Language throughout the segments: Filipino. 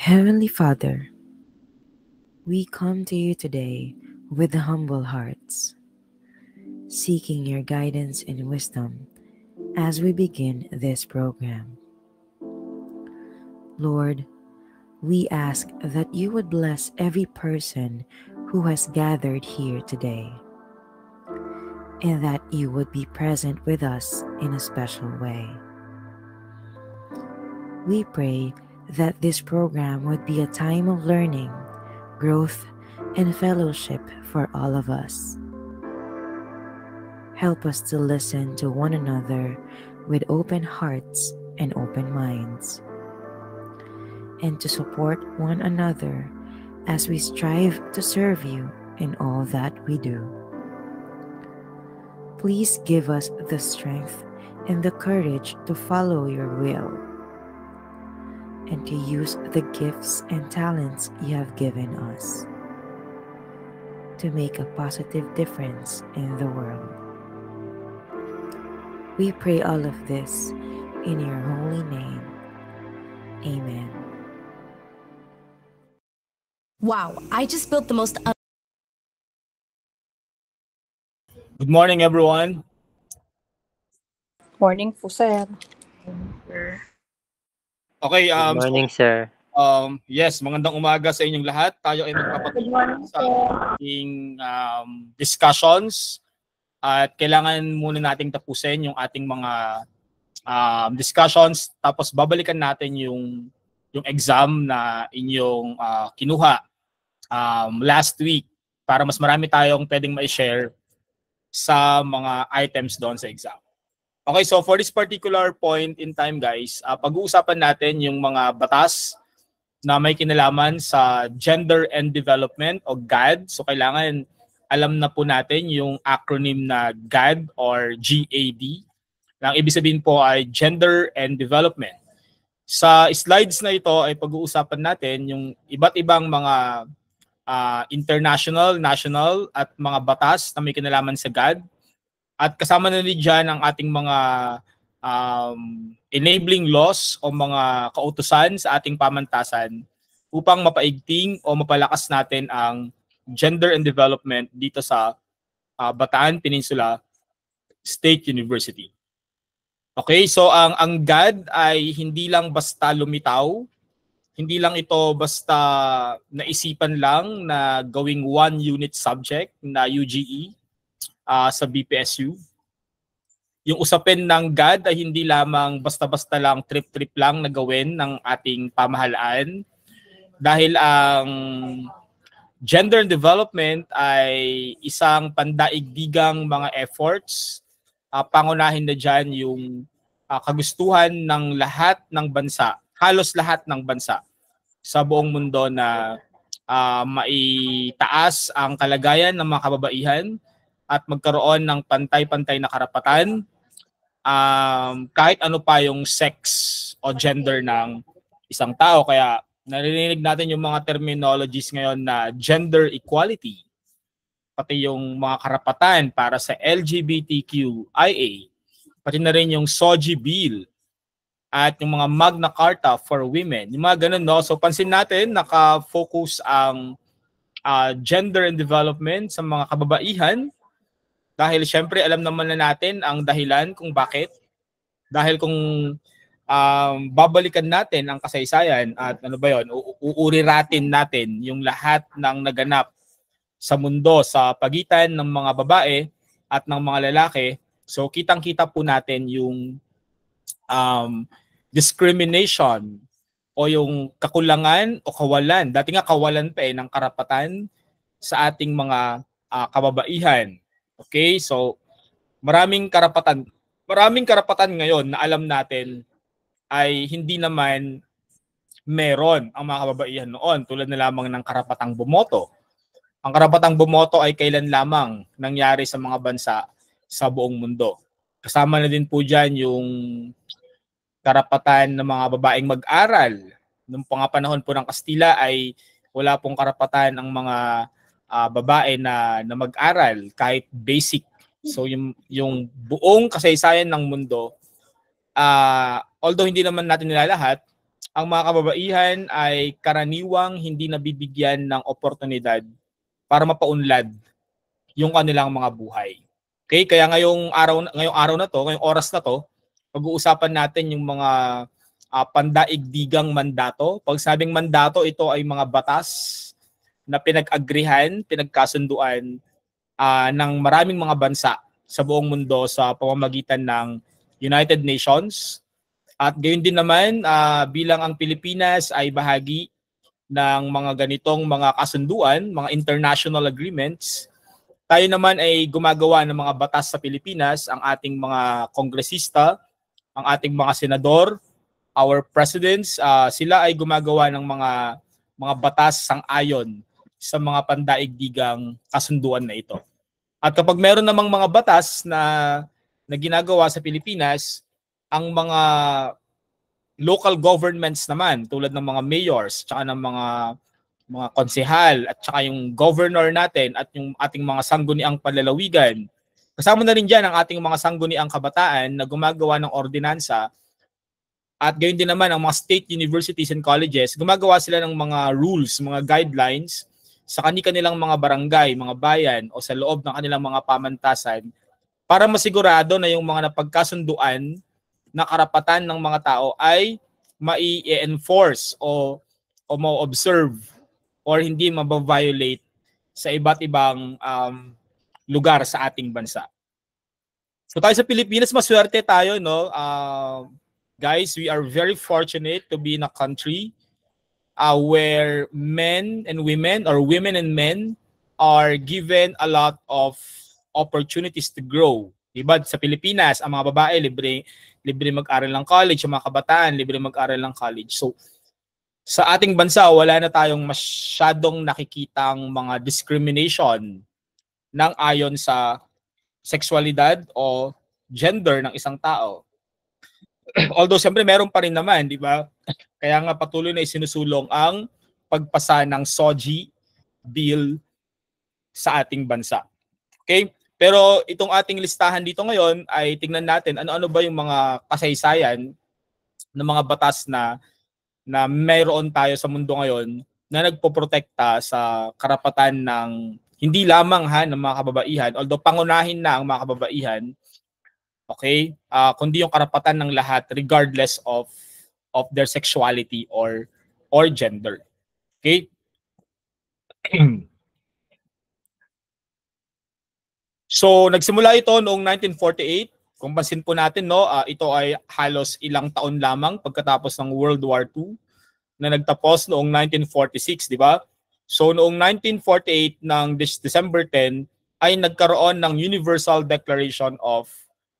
Heavenly Father, we come to you today with humble hearts, seeking your guidance and wisdom as we begin this program. Lord, we ask that you would bless every person who has gathered here today, and that you would be present with us in a special way. We pray that this program would be a time of learning, growth, and fellowship for all of us. Help us to listen to one another with open hearts and open minds, and to support one another as we strive to serve you in all that we do. Please give us the strength and the courage to follow your will and to use the gifts and talents you have given us to make a positive difference in the world. We pray all of this in your holy name. Amen. Wow, I just built the most Good morning, everyone. Morning po, sir. Okay, Good morning, sir. yes, magandang umaga sa inyong lahat. Tayo ay magpapatuloy sa ating discussions at kailangan muna nating tapusin yung ating mga discussions, tapos babalikan natin yung exam na inyong kinuha last week para mas marami tayong pwedeng ma-share sa mga items doon sa exam. Okay, so for this particular point in time, guys, pag-uusapan natin yung mga batas na may kinalaman sa Gender and Development o GAD. So kailangan alam na po natin yung acronym na GAD or GAD. Ang ibig sabihin po ay Gender and Development. Sa slides na ito ay pag-uusapan natin yung iba't ibang mga international, national at mga batas na may kinalaman sa GAD. At kasama na rin dyan ang ating mga enabling laws o mga kautusan sa ating pamantasan upang mapaigting o mapalakas natin ang gender and development dito sa Bataan Peninsula State University. Okay, so ang GAD ay hindi lang basta lumitaw, hindi lang ito basta naisipan lang na gawing one unit subject na UGE sa BPSU. Yung usapin ng GAD ay hindi lamang basta-basta lang trip-trip lang na gawin ng ating pamahalaan, dahil ang gender development ay isang pandaigdigang mga efforts. Pangunahin na dyan yung kagustuhan ng lahat ng bansa, halos lahat ng bansa sa buong mundo na maitaas ang kalagayan ng mga kababaihan at magkaroon ng pantay-pantay na karapatan kahit ano pa yung sex o gender ng isang tao. Kaya naririnig natin yung mga terminologies ngayon na gender equality, pati yung mga karapatan para sa LGBTQIA, pati na rin yung SOGI Bill at yung mga Magna Carta for Women. Yung mga ganun, no? So pansin natin, naka-focus ang gender and development sa mga kababaihan. Dahil syempre alam naman na natin ang dahilan kung bakit. Dahil kung babalikan natin ang kasaysayan at ano ba yun, uuriratin natin yung lahat ng naganap sa mundo sa pagitan ng mga babae at ng mga lalaki. So kitang-kita po natin yung discrimination o yung kakulangan o kawalan. Dati nga kawalan pa ng karapatan sa ating mga kababaihan. Okay, so maraming karapatan ngayon na alam natin ay hindi naman meron ang mga kababaihan noon, tulad na lamang ng karapatang bumoto. Ang karapatang bumoto ay kailan lamang nangyari sa mga bansa sa buong mundo. Kasama na din po dyan yung karapatan ng mga babaeng mag-aral. Noong panahon po ng Kastila ay wala pong karapatan ang mga babae na mag-aral kahit basic. So yung buong kasaysayan ng mundo, although hindi naman natin nilalahat, ang mga kababaihan ay karaniwang hindi nabibigyan ng oportunidad para mapaunlad yung kanilang mga buhay. Okay? Kaya ngayong araw na to, ngayong oras na to, pag-uusapan natin yung mga pandaigdigang mandato. Pag sabing mandato, ito ay mga batas na pinag-agrihan, pinagkasunduan ng maraming mga bansa sa buong mundo sa pamamagitan ng United Nations. At gayon din naman, bilang ang Pilipinas ay bahagi ng mga ganitong mga kasunduan, mga international agreements, tayo naman ay gumagawa ng mga batas sa Pilipinas, ang ating mga kongresista, ang ating mga senador, our presidents, sila ay gumagawa ng mga batas sang-ayon sa mga pandaigdigang kasunduan na ito. At kapag meron namang mga batas na ginagawa sa Pilipinas, ang mga local governments naman tulad ng mga mayors, tsaka ng mga konsehal at tsaka yung governor natin at yung ating mga sangguniang panlalawigan. Kasama na rin dyan ang ating mga sangguniang kabataan na gumagawa ng ordinansa at gayon din naman ang mga state universities and colleges, gumagawa sila ng mga rules, mga guidelines sa kanilang mga barangay, mga bayan o sa loob ng kanilang mga pamantasan para masigurado na yung mga napagkasunduan na karapatan ng mga tao ay mai-enforce o ma-observe or hindi mababiolate sa iba't ibang lugar sa ating bansa. So tayo sa Pilipinas, maswerte tayo, no? Guys, we are very fortunate to be in a country where men and women or women and men are given a lot of opportunities to grow. Diba? Sa Pilipinas, ang mga babae libre mag-aral ng college, ang mga kabataan libre mag-aral ng college. So sa ating bansa, wala na tayong masyadong nakikitang mga discrimination ng ayon sa sexualidad o gender ng isang tao. Although siyempre meron pa rin naman, di ba? Kaya nga patuloy na isinusulong ang pagpasa ng SOGI bill sa ating bansa. Okay? Pero itong ating listahan dito ngayon ay tingnan natin ano-ano ba yung mga kasaysayan ng mga batas na mayroon tayo sa mundo ngayon na nagpoprotekta sa karapatan ng hindi lamang ng mga kababaihan, although pangunahin na ang mga kababaihan, okay, kundi yung karapatan ng lahat regardless of their sexuality or gender. Okay? So nagsimula ito noong 1948. Kung pansin po natin, no, ito ay halos ilang taon lamang pagkatapos ng World War II na nagtapos noong 1946, di ba? So noong 1948 ng December 10 ay nagkaroon ng Universal Declaration of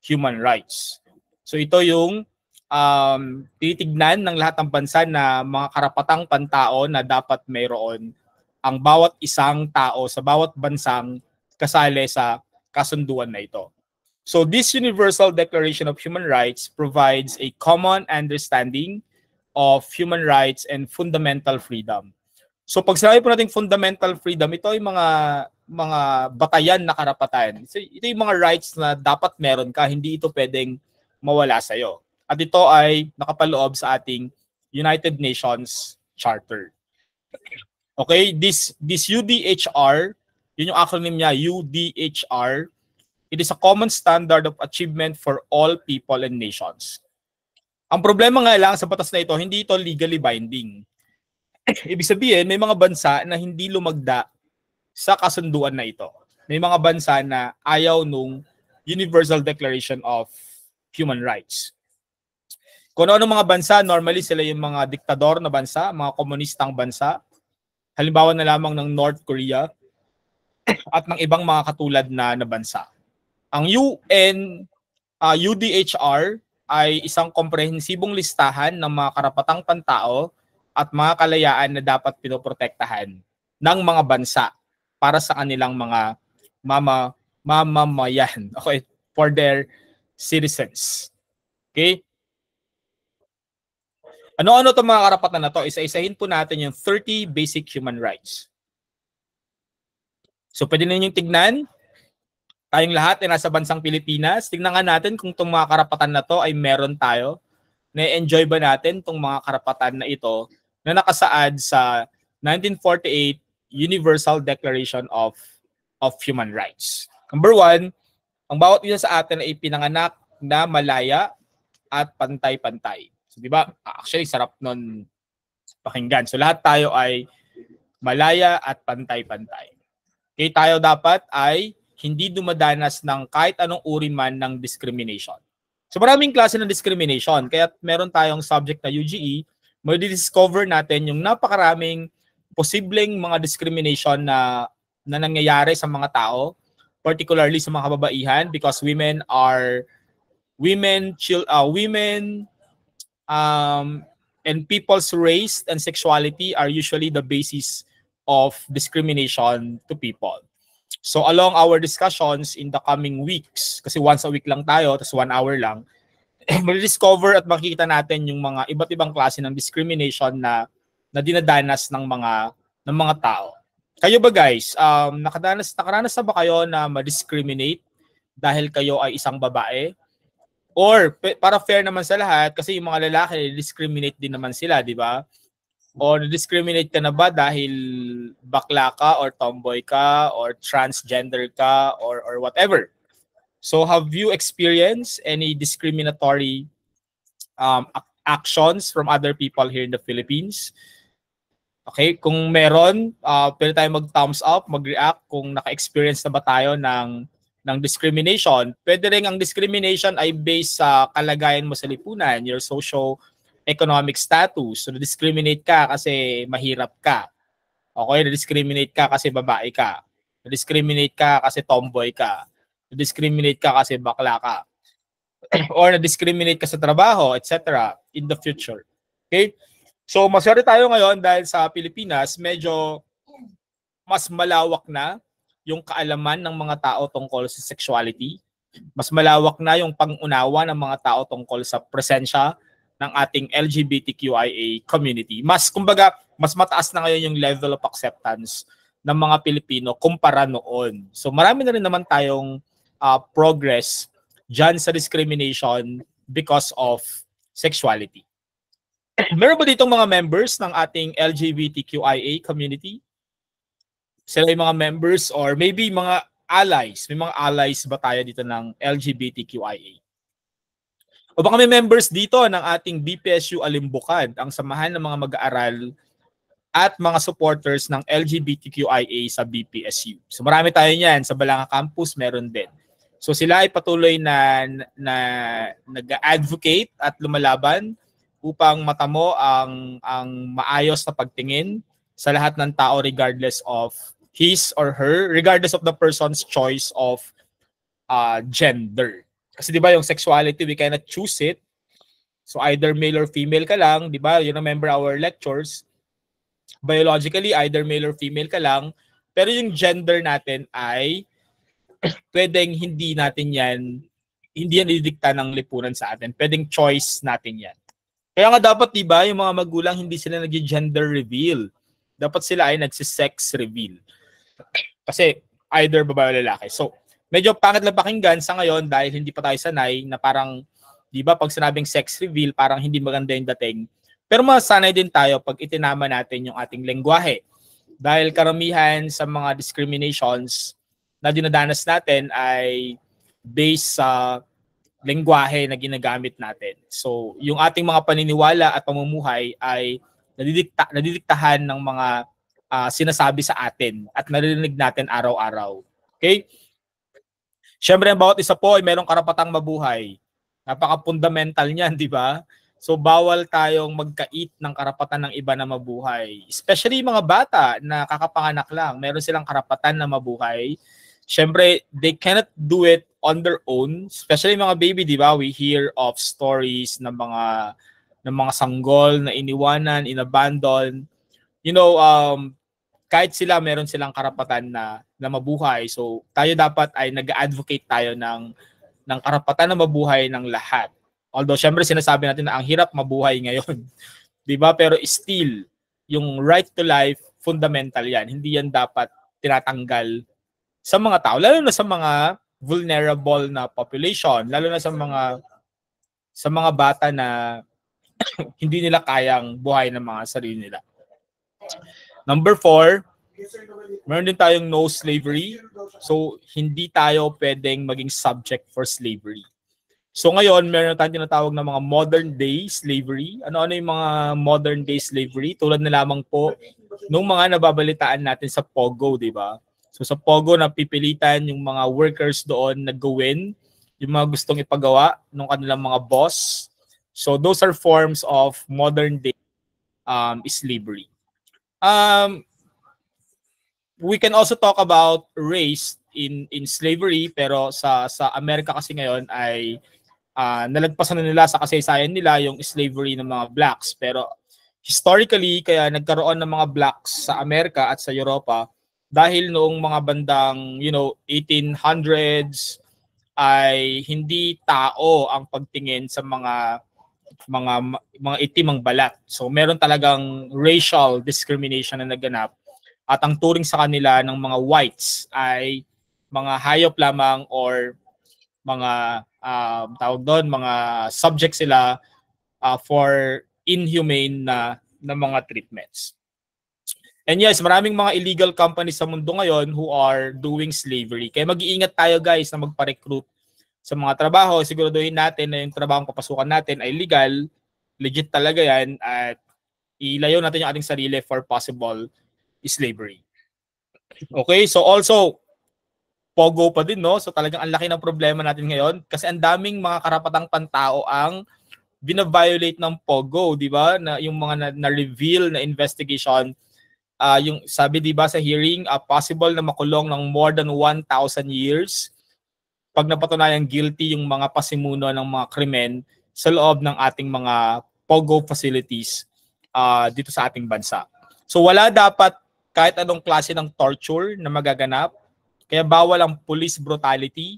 Human Rights. So ito yung tinitignan ng lahat ng bansa na mga karapatang pantao na dapat mayroon ang bawat isang tao sa bawat bansang kasali sa kasunduan na ito. So this Universal Declaration of Human Rights provides a common understanding of human rights and fundamental freedom. So pag sinabi po natin fundamental freedom, ito ay mga batayan na karapatan. So ito yung mga rights na dapat meron ka, hindi ito pwedeng mawala sa iyo. At ito ay nakapaloob sa ating United Nations Charter. Okay, this UDHR, yun yung acronym niya, UDHR. It is a common standard of achievement for all people and nations. Ang problema nga lang sa batas na ito, hindi ito legally binding. Ibig sabihin, may mga bansa na hindi lumagda sa kasunduan na ito. May mga bansa na ayaw nung Universal Declaration of Human Rights. Kung ano mga bansa, normally sila yung mga diktador na bansa, mga komunistang bansa. Halimbawa na lamang ng North Korea at ng ibang mga katulad na bansa. Ang UN UDHR ay isang komprehensibong listahan ng mga karapatang pantao at mga kalayaan na dapat pinoprotektahan ng mga bansa para sa kanilang mga mamamayan, okay, for their citizens. Okay? Ano-ano itong mga karapatan na to? Isa-isahin po natin yung 30 basic human rights. So pwede ninyong tignan. Tayong lahat ay nasa bansang Pilipinas. Tingnan nga natin kung itong mga karapatan na to ay meron tayo na-enjoy ba natin tong mga karapatan na ito na nakasaad sa 1948 Universal Declaration of Human Rights. Number one, ang bawat isa sa atin ay pinanganak na malaya at pantay-pantay. So, di ba? Actually, sarap nun pakinggan. So, lahat tayo ay malaya at pantay-pantay. Okay, tayo dapat ay hindi dumadanas ng kahit anong uri man ng discrimination. So, maraming klase ng discrimination. Kaya meron tayong subject na UGE, ma-discover natin yung napakaraming posibleng mga discrimination na nangyayari sa mga tao, particularly sa mga kababaihan, because women and people's race and sexuality are usually the basis of discrimination to people. So along our discussions in the coming weeks, kasi once a week lang tayo, tapos 1 hour lang, ma-discover at makikita natin yung mga iba't ibang klase ng discrimination na dinadanas ng mga tao. Kayo ba guys, nakaranas na ba kayo na ma-discriminate dahil kayo ay isang babae? Or para fair naman sa lahat, kasi yung mga lalaki discriminate din naman sila, di ba? O discriminate ka na ba dahil bakla ka or tomboy ka or transgender ka or whatever? So have you experienced any discriminatory actions from other people here in the Philippines? Okay, kung meron, pwede tayo mag-thumbs up, mag-react kung naka-experience na ba tayo ng discrimination. Pwede rin ang discrimination ay based sa kalagayan mo sa lipunan, your socio-economic status. So, na-discriminate ka kasi mahirap ka. Okay, na-discriminate ka kasi babae ka. Na-discriminate ka kasi tomboy ka. Na-discriminate ka kasi bakla ka. Or na-discriminate ka sa trabaho, etc. in the future. Okay? So, maswerte tayo ngayon dahil sa Pilipinas, medyo mas malawak na yung kaalaman ng mga tao tungkol sa sexuality. Mas malawak na yung pang-unawa ng mga tao tungkol sa presensya ng ating LGBTQIA community. Kumbaga, mas mataas na ngayon yung level of acceptance ng mga Pilipino kumpara noon. So, marami na rin naman tayong progress dyan sa discrimination because of sexuality. Meron ba ditong mga members ng ating LGBTQIA community? Sila yung mga members or maybe mga allies. May mga allies ba tayo dito ng LGBTQIA? O baka may members dito ng ating BPSU Alimbukad, ang samahan ng mga mag-aaral at mga supporters ng LGBTQIA sa BPSU. So marami tayo niyan. Sa Balanga Campus, meron din. So sila ay patuloy na nag-advocate at lumalaban upang matamo ang maayos na pagtingin sa lahat ng tao regardless of his or her, regardless of the person's choice of gender. Kasi 'di ba yung sexuality, we cannot choose it. So either male or female ka lang, 'di ba? You remember our lectures. Biologically either male or female ka lang, pero yung gender natin ay pwedeng hindi yan ididikta ng lipunan sa atin. Pwedeng choice natin yan. Kaya nga dapat, di ba, yung mga magulang hindi sila nag-gender reveal. Dapat sila ay nagsi-sex reveal. Kasi either babae o lalaki. So, medyo pangit lang pakinggan sa ngayon dahil hindi pa tayo sanay na parang, di ba, pag sinabing sex reveal, parang hindi maganda yung dating. Pero masanay din tayo pag itinama natin yung ating lengguwahe. Dahil karamihan sa mga discriminations na dinadanas natin ay based sa lengguwahe na ginagamit natin. So, yung ating mga paniniwala at pamumuhay ay nadidiktahan ng mga sinasabi sa atin at naririnig natin araw-araw. Okay? Siyempre, ang bawat isa po ay merong karapatang mabuhay. Napaka-fundamental niyan, di ba? So, bawal tayong magkait ng karapatan ng iba na mabuhay. Especially yung mga bata na kakapanganak lang. Meron silang karapatan na mabuhay. Siyempre, they cannot do it on their own, especially mga baby, di ba? We hear of stories ng mga sanggol na iniwanan, inabandon. You know, kahit sila meron silang karapatan na mabuhay. So, tayo dapat ay nag-advocate tayo ng karapatan na mabuhay ng lahat. Although, syempre, sinasabi natin na ang hirap mabuhay ngayon. Di ba? Pero still, yung right to life, fundamental yan. Hindi yan dapat tinatanggal sa mga tao, lalo na sa mga vulnerable na population, lalo na sa mga bata na hindi nila kayang buhay ng mga sarili nila. Number 4, meron din tayong no slavery. So, hindi tayo pwedeng maging subject for slavery. So ngayon, meron tayong tinatawag na mga modern day slavery. Ano-ano yung mga modern day slavery? Tulad na lamang po nung mga nababalitaan natin sa Pogo, di ba? So sa Pogo, napipilitan yung mga workers doon na gawin yung mga gustong ipagawa ng kanilang mga boss. So those are forms of modern day slavery. We can also talk about race in slavery, pero sa Amerika kasi ngayon ay nalagpasan na nila sa kasaysayan nila yung slavery ng mga blacks. Pero historically, kaya nagkaroon ng mga blacks sa Amerika at sa Europa dahil noong mga bandang 1800s ay hindi tao ang pagtingin sa mga itimang balat. So meron talagang racial discrimination na naganap, at ang turing sa kanila ng mga whites ay mga hayop lamang or mga tawag doon, mga subject sila for inhumane na mga treatments. And yes, maraming mga illegal companies sa mundo ngayon who are doing slavery. Kaya mag-iingat tayo guys na magpa-recruit sa mga trabaho. Siguraduhin natin na yung trabahong papasukan natin ay legal, legit talaga yan, at ilayo natin yung ating sarili for possible slavery. Okay, so also, Pogo pa din, no? So talagang ang laki ng problema natin ngayon kasi ang daming mga karapatang pantao ang bina-violate ng Pogo, di ba? Na yung mga na-reveal na investigation, yung sabi di ba sa hearing, possible na makulong ng more than 1,000 years pag napatunayang guilty yung mga pasimuno ng mga krimen sa loob ng ating mga Pogo facilities dito sa ating bansa. So wala dapat kahit anong klase ng torture na magaganap. Kaya bawal ang police brutality,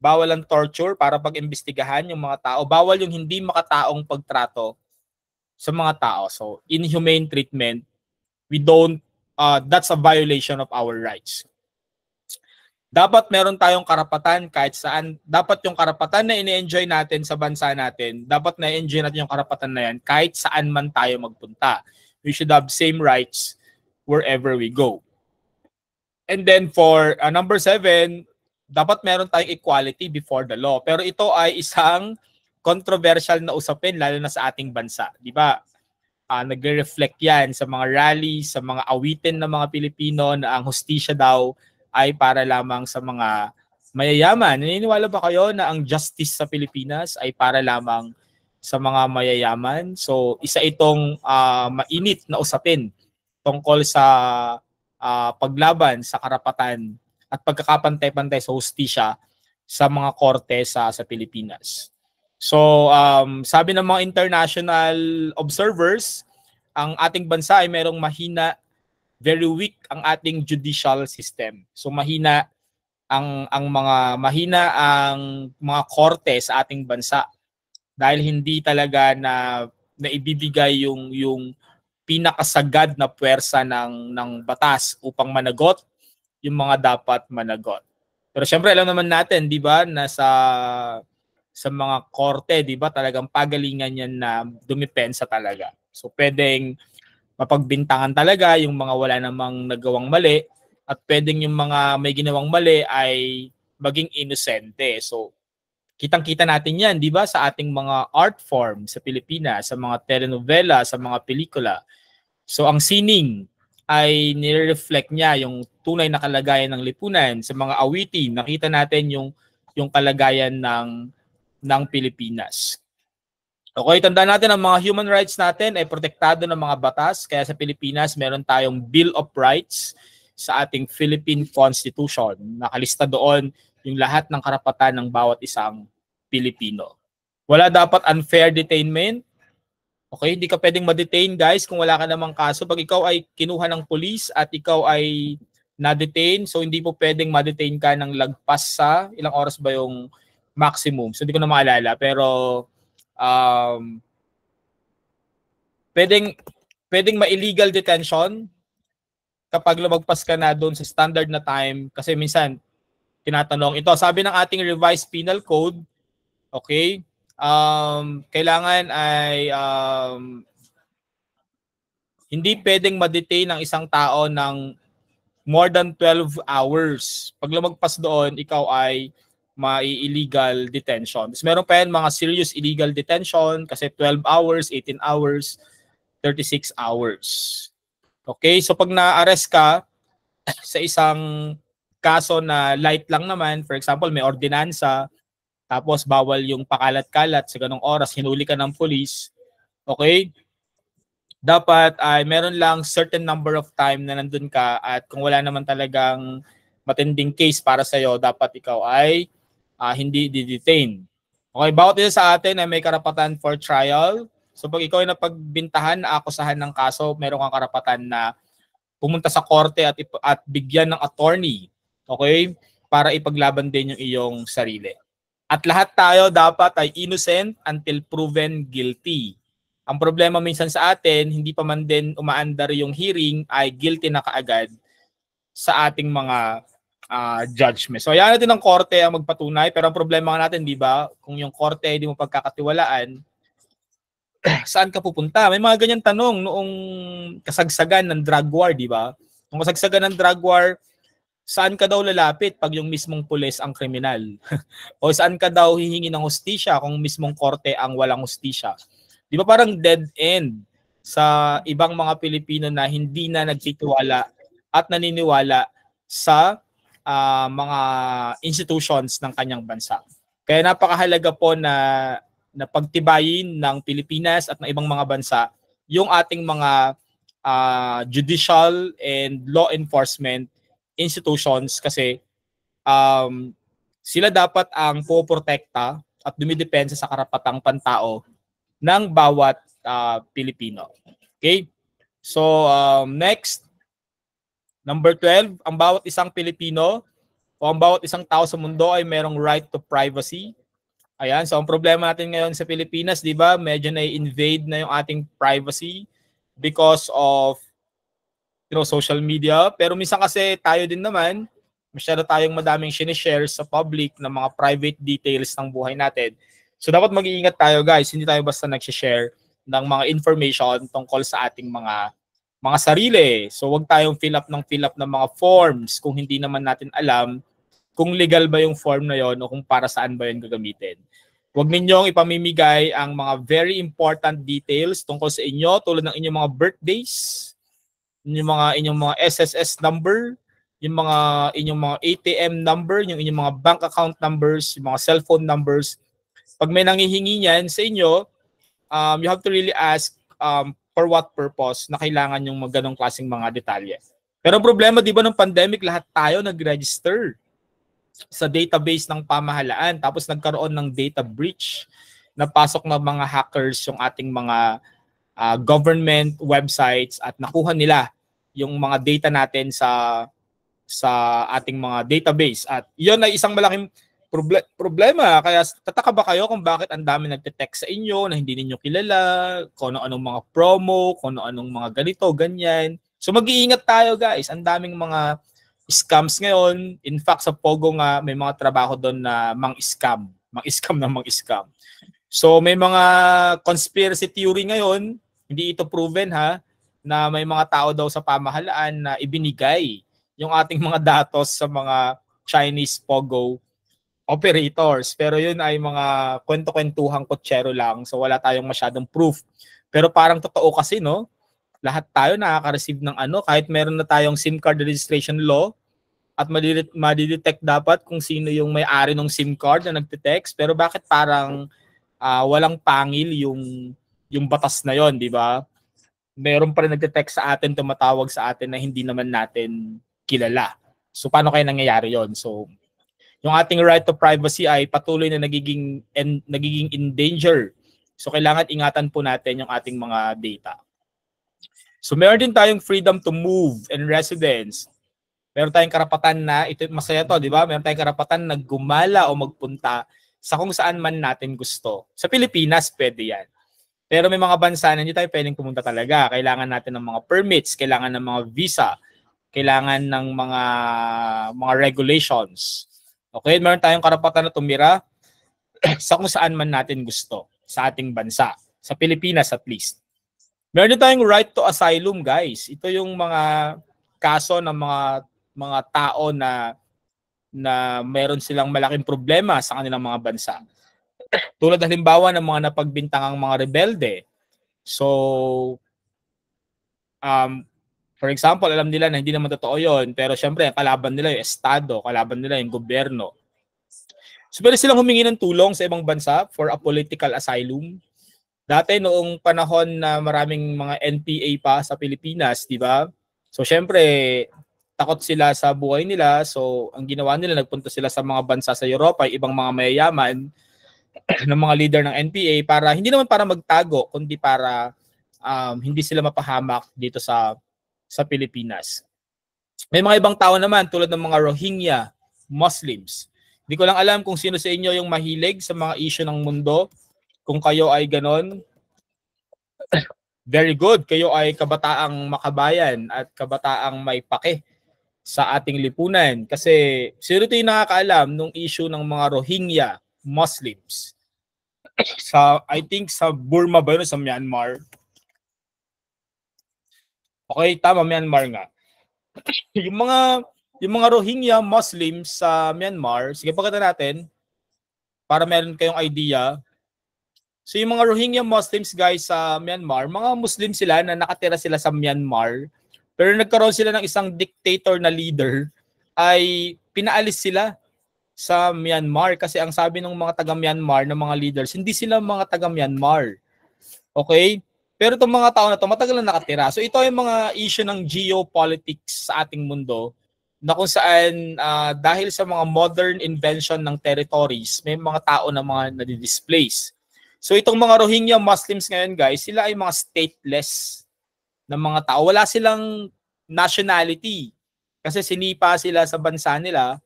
bawal ang torture para pag-imbestigahan yung mga tao, bawal yung hindi makataong pagtrato sa mga tao. So inhumane treatment, that's a violation of our rights. Dapat meron tayong karapatan kahit saan. Dapat yung karapatan na ini-enjoy natin sa bansa natin, dapat na-enjoy natin yung karapatan na yan kahit saan man tayo magpunta. We should have same rights wherever we go. And then for number 7, dapat meron tayong equality before the law. Pero ito ay isang controversial na usapin lalo na sa ating bansa. Di ba? Nagre-reflect yan sa mga rallies, sa mga awitin ng mga Pilipino na ang hustisya daw ay para lamang sa mga mayayaman. Naniniwala ba kayo na ang justice sa Pilipinas ay para lamang sa mga mayayaman? So isa itong mainit na usapin tungkol sa paglaban sa karapatan at pagkakapantay-pantay sa hustisya sa mga korte sa Pilipinas. So, sabi ng mga international observers, ang ating bansa ay merong mahina, very weak ang ating judicial system. So, mahina ang mga korte sa ating bansa dahil hindi talaga na ibibigay yung pinakasagad na puwersa ng batas upang managot yung mga dapat managot. Pero syempre alam naman natin, 'di ba, na sa mga korte, 'di ba, talagang pagalingan yan na dumipensa talaga. So pwedeng mapagbintangan talaga yung mga wala namang nagawang mali at pwedeng yung mga may ginawang mali ay maging inosente. So kitang-kita natin yan, 'di ba, sa ating mga art form sa Pilipinas, sa mga telenovela, sa mga pelikula. So ang sining ay nire-reflect niya yung tunay na kalagayan ng lipunan. Sa mga awitin, nakita natin yung kalagayan ng Pilipinas. Okay, tandaan natin ang mga human rights natin ay protektado ng mga batas. Kaya sa Pilipinas, meron tayong Bill of Rights sa ating Philippine Constitution. Nakalista doon yung lahat ng karapatan ng bawat isang Pilipino. Wala dapat unfair detainment. Okay, hindi ka pwedeng ma-detain guys kung wala ka namang kaso. Pag ikaw ay kinuha ng police at ikaw ay na-detain, so hindi po pwedeng ma-detain ka ng lagpas sa ilang oras ba yung maximum. So hindi ko na maalala, pero pwedeng ma-illegal detention kapag lumagpas ka na doon sa standard na time kasi minsan tinatanong ito, sabi ng ating revised penal code, okay, kailangan ay hindi pwedeng ma-detain ng isang tao ng more than 12 hours. Pag lumagpas doon, ikaw ay illegal detention. Tapos meron pa yan mga serious illegal detention kasi 12 hours, 18 hours, 36 hours. Okay, so pag na-arrest ka sa isang kaso na light lang naman, for example, may ordinansa, tapos bawal yung pakalat-kalat sa ganong oras, hinuli ka ng police, okay, dapat ay meron lang certain number of time na nandun ka at kung wala naman talagang matinding case para sa'yo, dapat ikaw ay hindi di-detain. Okay, bawat isa sa atin ay may karapatan for trial. So pag ikaw ay napagbintahan, naakusahan ng kaso, meron kang karapatan na pumunta sa korte at bigyan ng attorney, okay, para ipaglaban din yung iyong sarili. At lahat tayo dapat ay innocent until proven guilty. Ang problema minsan sa atin, hindi pa man din umaandar yung hearing, ay guilty na kaagad sa ating mga judgment. So ayan natin ng korte ang magpatunay, pero ang problema natin, di ba, kung yung korte hindi mo pagkakatiwalaan, saan ka pupunta? May mga ganyan tanong noong kasagsagan ng drug war, di ba? Kung kasagsagan ng drug war, saan ka daw lalapit pag yung mismong pulis ang kriminal? O saan ka daw hihingi ng hustisya kung mismong korte ang walang hustisya? Di ba parang dead end sa ibang mga Pilipino na hindi na nagtitiwala at naniniwala sa mga institutions ng kanyang bansa. Kaya napakahalaga po na pagtibayin ng Pilipinas at ng ibang mga bansa yung ating mga judicial and law enforcement institutions kasi sila dapat ang poprotekta at dumidepensa sa karapatang pantao ng bawat Pilipino. Okay? So, next, number 12, ang bawat isang Pilipino o ang bawat isang tao sa mundo ay merong right to privacy. Ayan, so ang problema natin ngayon sa Pilipinas, di ba, medyo na-invade na yung ating privacy because of social media. Pero minsan kasi tayo din naman, masyado tayong madaming sinishare sa public ng mga private details ng buhay natin. So dapat mag-iingat tayo guys, hindi tayo basta nag-share ng mga information tungkol sa ating mga sarili. So wag tayong fill up ng mga forms kung hindi naman natin alam kung legal ba yung form na yon o kung para saan ba yun gagamitin. Huwag ninyong ipamimigay ang mga very important details tungkol sa inyo tulad ng inyong mga birthdays, inyong mga SSS number, inyong mga ATM number, yung inyong mga bank account numbers, yung mga cellphone numbers. Pag may nanghihingi niyan sa inyo, you have to really ask for what purpose na kailangan yung ganong klaseng mga detalye. Pero ang problema, di ba, ng pandemic, lahat tayo nag-register sa database ng pamahalaan. Tapos nagkaroon ng data breach. Napasok na mga hackers yung ating mga government websites at nakuha nila yung mga data natin sa ating mga database. At yun ay isang malaking problema. Kaya tataka ba kayo kung bakit ang dami nagte-text sa inyo na hindi ninyo kilala, kung ano-anong mga promo, kung ano-anong mga ganito, ganyan. So mag-iingat tayo guys. Ang daming mga scams ngayon. In fact, sa Pogo nga, may mga trabaho doon na mang-scam. Mang-scam. So may mga conspiracy theory ngayon, hindi ito proven ha, na may mga tao daw sa pamahalaan na ibinigay yung ating mga datos sa mga Chinese Pogo operators. Pero yun ay mga kwento-kwentuhang kutsero lang. So wala tayong masyadong proof. Pero parang totoo kasi, no? Lahat tayo nakaka-receive ng kahit meron na tayong SIM card registration law at madidetect dapat kung sino yung may-ari ng SIM card na nagte-text. Pero bakit parang walang pangil yung batas na yon, di ba? Meron pa rin nagte-text sa atin, tumatawag sa atin na hindi naman natin kilala. So paano kaya nangyayari yon? So yung ating right to privacy ay patuloy na nagiging in danger. So kailangan ingatan po natin yung ating mga data. So meron din tayong freedom to move and residence. Meron tayong karapatan na, ito masaya to, di ba? Meron tayong karapatan na gumala o magpunta sa kung saan man natin gusto. Sa Pilipinas, pwede yan. Pero may mga bansa na hindi tayo pwedeng pumunta talaga. Kailangan natin ng mga permits, kailangan ng mga visa, kailangan ng mga regulations. Okay, meron tayong karapatan na tumira sa kung saan man natin gusto sa ating bansa, sa Pilipinas at least. Meron din tayong right to asylum, guys. Ito yung mga kaso ng mga tao na meron silang malaking problema sa kanilang mga bansa. Tulad halimbawa ng mga napagbintangang mga rebelde. So, for example, alam nila na hindi naman totoo yun, pero syempre, kalaban nila yung estado, kalaban nila yung gobyerno. So, pwede silang humingi ng tulong sa ibang bansa for a political asylum. Dati noong panahon na maraming mga NPA pa sa Pilipinas, di ba? So, syempre, takot sila sa buhay nila. So, ang ginawa nila, nagpunta sila sa mga bansa sa Europa, ibang mga mayayaman ng mga leader ng NPA para, hindi naman para magtago, kundi para hindi sila mapahamak dito sa Pilipinas. May mga ibang tao naman tulad ng mga Rohingya, Muslims. Hindi ko lang alam kung sino sa inyo yung mahilig sa mga issue ng mundo. Kung kayo ay ganon, very good. Kayo ay kabataang makabayan at kabataang may pake sa ating lipunan. Kasi sino ito yung nakakaalam nung issue ng mga Rohingya, Muslims? I think sa Burma ba yun, sa Myanmar? Okay, tama, Myanmar nga. yung mga Rohingya Muslims sa Myanmar, sige pakita natin para meron kayong idea. So yung mga Rohingya Muslims, guys, sa Myanmar, mga Muslim sila na nakatira sila sa Myanmar, pero nagkaroon sila ng isang dictator na leader, ay pinaalis sila sa Myanmar kasi ang sabi ng mga taga-Myanmar ng mga leaders, hindi sila mga taga-Myanmar. Okay? Pero itong mga tao na ito, matagal na nakatira. So ito ay mga issue ng geopolitics sa ating mundo na kung saan dahil sa mga modern invention ng territories, may mga tao na mga nadi-displace. So itong mga Rohingya Muslims ngayon, guys, sila ay mga stateless na mga tao. Wala silang nationality kasi sinipa sila sa bansa nila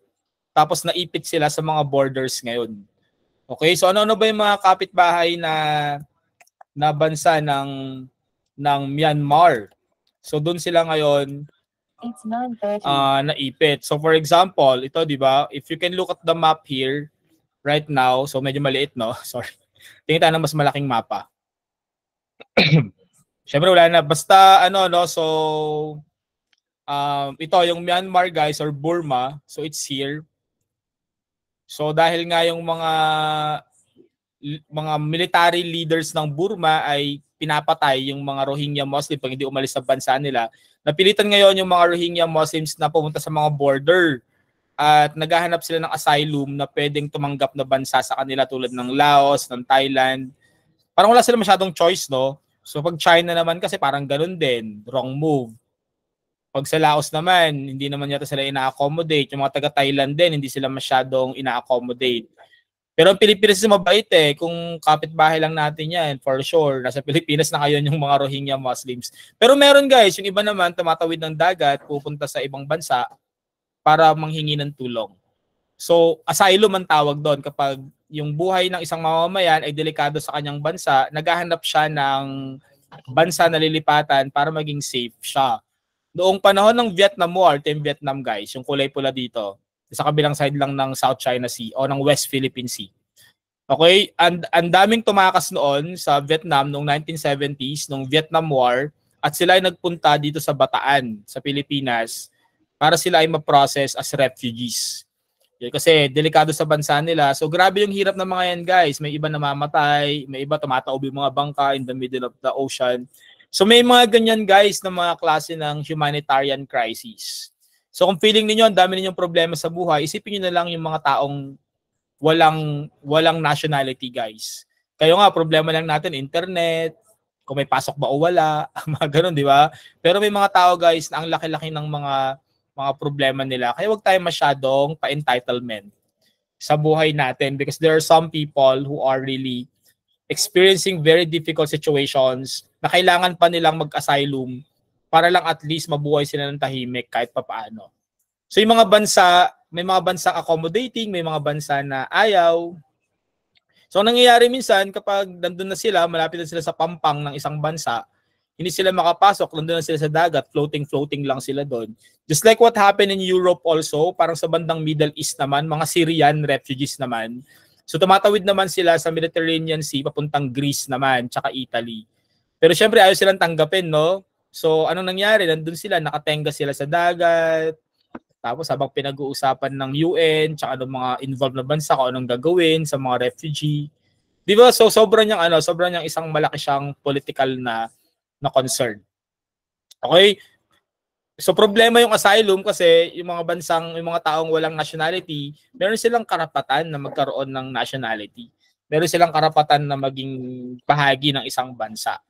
tapos naipit sila sa mga borders ngayon. Okay, so ano ba yung mga kapitbahay na bansa ng Myanmar? So doon sila ngayon naipit. So for example, ito, di ba? If you can look at the map here right now, so medyo maliit, no? Sorry. Tingin tayo ng mas malaking mapa. Siyempre wala na. Basta so ito yung Myanmar, guys, or Burma. So it's here. So dahil nga yung mga military leaders ng Burma ay pinapatay yung mga Rohingya Muslim pag hindi umalis sa bansa nila, napilitan ngayon yung mga Rohingya Muslims na pumunta sa mga border at naghahanap sila ng asylum na pwedeng tumanggap na bansa sa kanila tulad ng Laos, ng Thailand. Parang wala sila masyadong choice, no? So pag China naman kasi parang ganun din, wrong move. Pag sa Laos naman, hindi naman yata sila ina-accommodate. Yung mga taga-Thailand din, hindi sila masyadong ina-accommodate. Pero ang Pilipinas is mabait eh. Kung kapitbahay lang natin yan, for sure. Nasa Pilipinas na kayo yung mga Rohingya Muslims. Pero meron, guys, yung iba naman tumatawid ng dagat, pupunta sa ibang bansa para manghingi ng tulong. So, asylum ang tawag doon kapag yung buhay ng isang mamamayan ay delikado sa kanyang bansa, naghahanap siya ng bansa na lilipatan para maging safe siya. Noong panahon ng Vietnam War, Team Vietnam, guys, yung kulay pula dito, sa kabilang side lang ng South China Sea o ng West Philippine Sea. Okay? Ang daming tumakas noon sa Vietnam noong 1970s, noong Vietnam War, at sila ay nagpunta dito sa Bataan, sa Pilipinas, para sila ay ma-process as refugees. Kasi delikado sa bansa nila. So grabe yung hirap ng mga yan, guys. May iba namamatay, may iba tumataob yung mga bangka in the middle of the ocean. So may mga ganyan, guys, na mga klase ng humanitarian crisis. So kung feeling niyo ang dami ninyong problema sa buhay, isipin niyo na lang yung mga taong walang nationality, guys. Kayo nga, problema lang natin, internet, kung may pasok ba o wala, mga ganun, di ba? Pero may mga tao, guys, na ang laki-laki ng mga problema nila. Kaya wag tayo masyadong pa-entitlement sa buhay natin because there are some people who are really experiencing very difficult situations na kailangan pa nilang mag-asylum para lang at least mabuhay sila ng tahimik kahit papaano. So yung mga bansa, may mga bansang accommodating, may mga bansa na ayaw. So ang nangyayari minsan kapag nandun na sila, malapit na sila sa pampang ng isang bansa, hindi sila makapasok, nandun na sila sa dagat, floating lang sila doon. Just like what happened in Europe also, parang sa bandang Middle East naman, mga Syrian refugees naman, So tumatawid naman sila sa Mediterranean Sea papuntang Greece naman, tsaka Italy. Pero syempre ayaw silang tanggapin, no? So anong nangyari? Nandun sila, nakatenga sila sa dagat. Tapos habang pinag-uusapan ng UN, tsaka ng mga involved na bansa kung anong gagawin sa mga refugee. Di ba? So sobrang niyang isang malaki siyang political na concern. Okay? So problema yung asylum kasi yung mga taong walang nationality, meron silang karapatan na magkaroon ng nationality. Meron silang karapatan na maging bahagi ng isang bansa.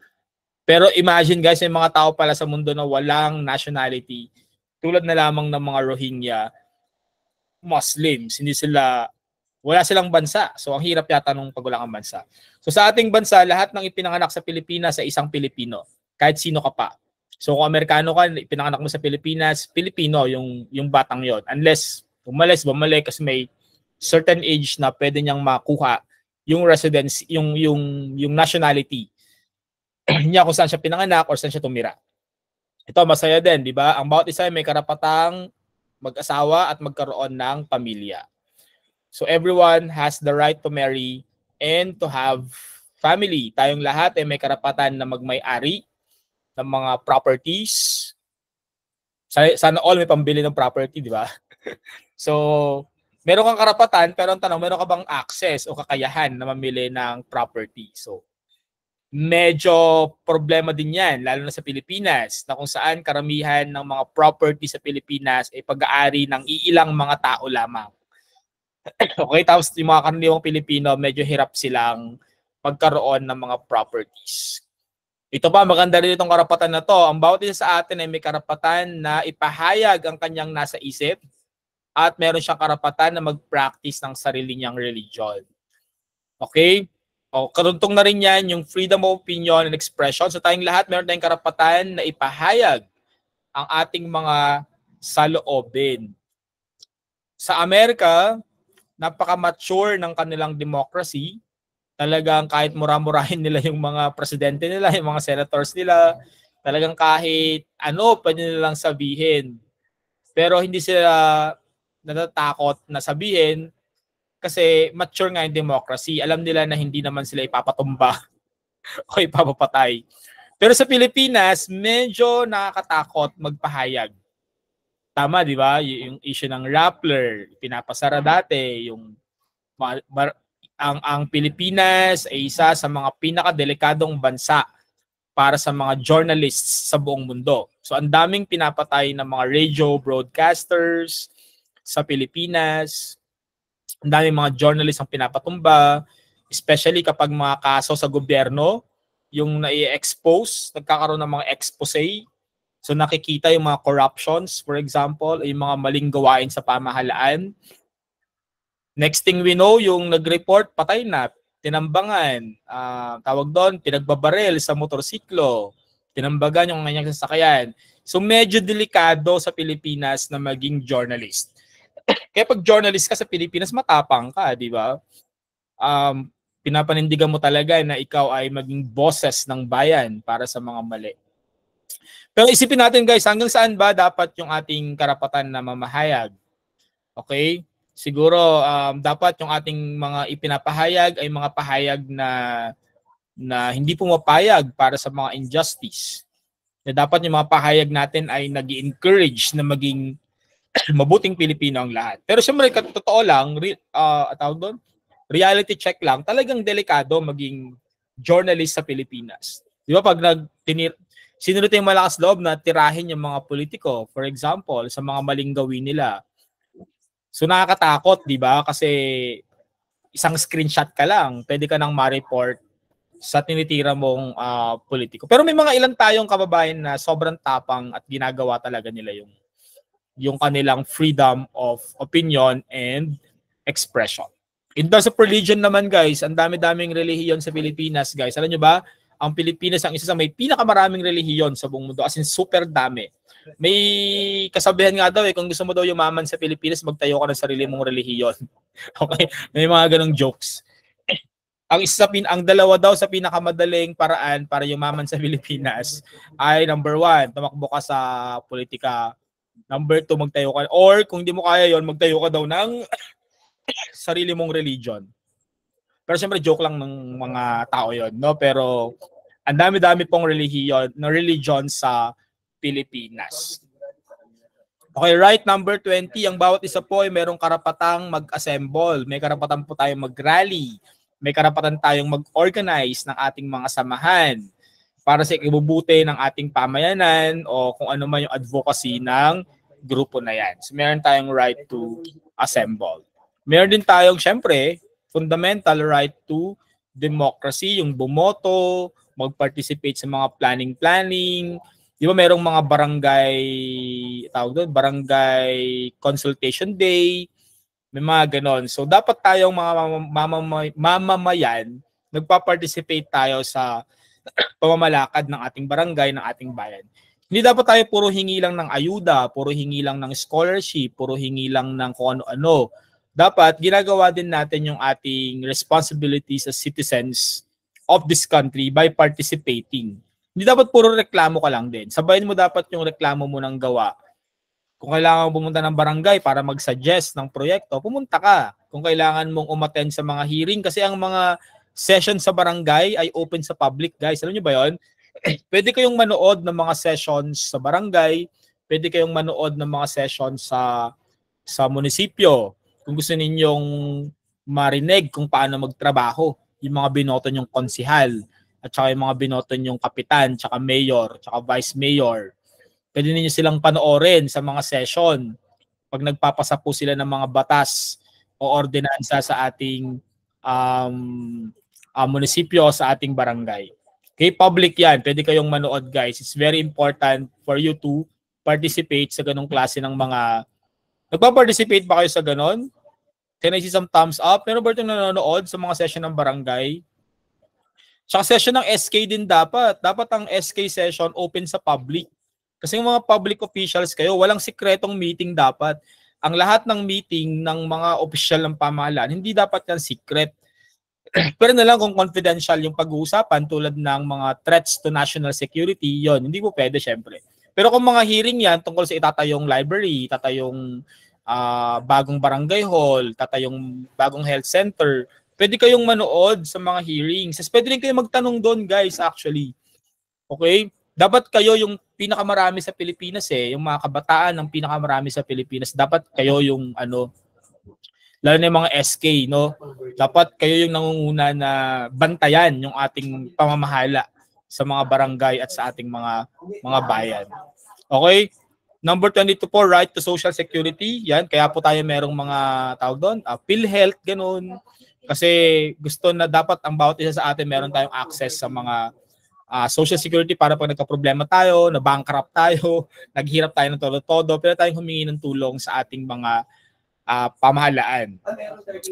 Pero imagine guys, may mga tao pala sa mundo na walang nationality, tulad na lamang ng mga Rohingya, Muslims, wala silang bansa. So ang hirap yata nung pag wala kang bansa. So sa ating bansa, lahat ng ipinanganak sa Pilipinas ay isang Pilipino, kahit sino ka pa. So kung Amerikano ka, ipinanganak mo sa Pilipinas, Pilipino yung batang yon. Unless bumalik kasi may certain age na pwede niyang makuha yung residence, yung nationality niya kung saan siya pinanganak or saan siya tumira. Ito masaya din, di ba? Ang bawat isa ay may karapatang mag-asawa at magkaroon ng pamilya. So everyone has the right to marry and to have family. Tayong lahat ay may karapatan na magmay-ari ng mga properties. Sana all may pambili ng property, di ba? So, meron kang karapatan, pero ang tanong, meron ka bang access o kakayahan na mamili ng property? So, medyo problema din yan, lalo na sa Pilipinas, na kung saan karamihan ng mga property sa Pilipinas ay pag-aari ng iilang mga tao lamang. Okay, tapos yung mga karaniwang Pilipino, medyo hirap silang magkaroon ng mga properties. Ito pa, maganda rin itong karapatan na to. Ang bawat isa sa atin ay may karapatan na ipahayag ang kanyang nasa isip at meron siyang karapatan na mag-practice ng sarili niyang religion. Okay? O, karuntong na rin yan yung freedom of opinion and expression. So tayong lahat, meron tayong karapatan na ipahayag ang ating mga saloobin. Sa Amerika, napaka-mature ng kanilang democracy. Talagang kahit mura-murahin nila yung mga presidente nila, yung mga senators nila, talagang kahit ano, pwede nilang sabihin. Pero hindi sila natatakot na sabihin kasi mature nga yung democracy. Alam nila na hindi naman sila ipapatumba o ipapapatay. Pero sa Pilipinas, medyo nakakatakot magpahayag. Tama, di ba? Yung issue ng Rappler, pinapasara dati, yung ang Pilipinas ay isa sa mga pinakadelikadong bansa para sa mga journalists sa buong mundo. So ang daming pinapatay ng mga radio broadcasters sa Pilipinas. Ang daming mga journalists ang pinapatumba, especially kapag mga kaso sa gobyerno, yung nai-expose, nagkakaroon ng mga expose. So nakikita yung mga corruptions, for example, yung mga maling gawain sa pamahalaan. Next thing we know, yung nag-report, patay na, tinambangan, tawag doon, pinagbabaril sa motorsiklo, tinambagan yung kanyang sasakyan. So medyo delikado sa Pilipinas na maging journalist. Kaya pag journalist ka sa Pilipinas, matapang ka, di ba? Pinapanindigan mo talaga na ikaw ay maging bosses ng bayan para sa mga mali. Pero isipin natin guys, hanggang saan ba dapat yung ating karapatan na mamahayag? Okay? Siguro dapat yung ating mga ipinapahayag ay mga pahayag na hindi pumapayag para sa mga injustice. Na dapat yung mga pahayag natin ay nag-encourage na maging mabuting Pilipino ang lahat. Pero siyempre, totoo lang, tawag doon, reality check lang, talagang delikado maging journalist sa Pilipinas. Di ba pag sinunod yung malakas loob na tirahin yung mga politiko, for example, sa mga maling gawin nila. So nakakatakot, di ba? Kasi isang screenshot ka lang, pwede ka nang ma-report sa tinitira mong politiko. Pero may mga ilan tayong kababayan na sobrang tapang at ginagawa talaga nila yung kanilang freedom of opinion and expression. In terms of religion naman guys, ang dami-daming relihiyon sa Pilipinas guys. Alam nyo ba, ang Pilipinas ang isa sa may pinakamaraming relihiyon sa buong mundo, as in super dami. May kasabihan nga daw kung gusto mo daw yumaman sa Pilipinas, magtayo ka ng sarili mong relihiyon. Okay? May mga ganong jokes. Ang dalawa daw sa pinakamadaling paraan para yumaman sa Pilipinas ay number 1, tumakbo ka sa politika. Number 2, magtayo ka. Or kung di mo kaya yon, magtayo ka daw ng sarili mong religion. Pero siyempre joke lang ng mga tao yon, no? Pero ang dami-dami pong religion sa Pilipinas. Okay, right, number 20, ang bawat isa po ay merong karapatang mag-assemble, may karapatan po tayong mag-rally, may karapatan tayong mag-organize ng ating mga samahan para sa ikabubuti ng ating pamayanan o kung ano man yung advocacy ng grupo na yan. So meron tayong right to assemble. Meron din tayong, syempre, fundamental right to democracy, yung bumoto, mag-participate sa mga planning. Di ba merong mga barangay consultation day, may mga ganon. So dapat tayong mga mamamayan, nagpa-participate tayo sa pamamalakad ng ating barangay, ng ating bayan. Hindi dapat tayo puro hingi lang ng ayuda, puro hingi lang ng scholarship, puro hingi lang ng kung ano-ano. Dapat ginagawa din natin yung ating responsibilities as citizens of this country by participating. Hindi dapat puro reklamo ka lang din. Sabayin mo dapat yung reklamo mo ng gawa. Kung kailangan mo pumunta ng barangay para mag-suggest ng proyekto, pumunta ka. Kung kailangan mong umattend sa mga hearing, kasi ang mga session sa barangay ay open sa public, guys. Alam niyo ba yon? Pwede kayong manood ng mga sessions sa barangay, pwede kayong manood ng mga sessions sa munisipyo. Kung gusto ninyong marinig kung paano magtrabaho, yung mga binoto nyong konsihal, at saka yung mga binoto nyong kapitan, tsaka mayor, tsaka vice mayor. Pwede ninyo silang panoorin sa mga session pag nagpapasa po sila ng mga batas o ordinansa sa ating munisipyo, sa ating barangay. Okay, public yan. Pwede kayong manood, guys. It's very important for you to participate sa ganong klase ng mga... Nagpa-participate ba kayo sa ganon? Can I see some thumbs up? Meron ba itong nanonood sa mga session ng barangay? Tsaka session ng SK din dapat. Dapat ang SK session open sa public. Kasi yung mga public officials kayo, walang sikretong meeting dapat. Ang lahat ng meeting ng mga opisyal ng pamahalaan, hindi dapat yan secret. Pero na lang kung confidential yung pag-uusapan tulad ng mga threats to national security, yon hindi po pwede syempre. Pero kung mga hearing yan tungkol sa itatayong library, itatayong bagong barangay hall, tatayong bagong health center, pwede kayong manood sa mga hearings. Pwede rin kayo magtanong doon, guys, actually. Okay? Dapat kayo yung pinakamarami sa Pilipinas yung mga kabataan ng pinakamarami sa Pilipinas. Dapat kayo yung lalo na yung mga SK, no? Dapat kayo yung nangunguna na bantayan yung ating pamamahala sa mga barangay at sa ating mga bayan. Okay? Number 22 po, right to social security. Yan, kaya po tayo merong mga tawag doon, PhilHealth, ganun. Kasi gusto na dapat ang bawat isa sa atin meron tayong access sa mga social security para pag nagka-problema tayo, na-bankrupt tayo, naghirap tayo ng todo-todo, pero tayong humingi ng tulong sa ating mga pamahalaan.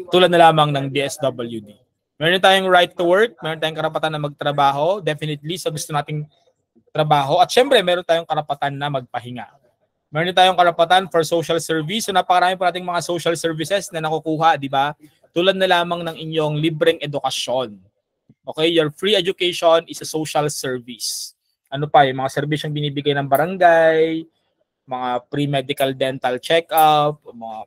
Tulad na lamang ng DSWD. Meron tayong right to work, meron tayong karapatan na magtrabaho, definitely sa gusto nating trabaho. At syempre, meron tayong karapatan na magpahinga. Meron tayong karapatan for social service. So napakarami po nating mga social services na nakukuha, di ba? Tulad na lamang ng inyong libreng edukasyon. Okay, your free education is a social service. Ano pa, yung mga serbisyong binibigay ng barangay, mga pre-medical dental check-up, mga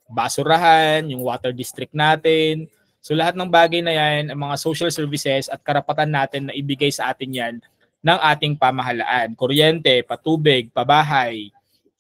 basurahan, yung water district natin. So lahat ng bagay na yan, ang mga social services at karapatan natin na ibigay sa atin yan ng ating pamahalaan. Kuryente, patubig, pabahay,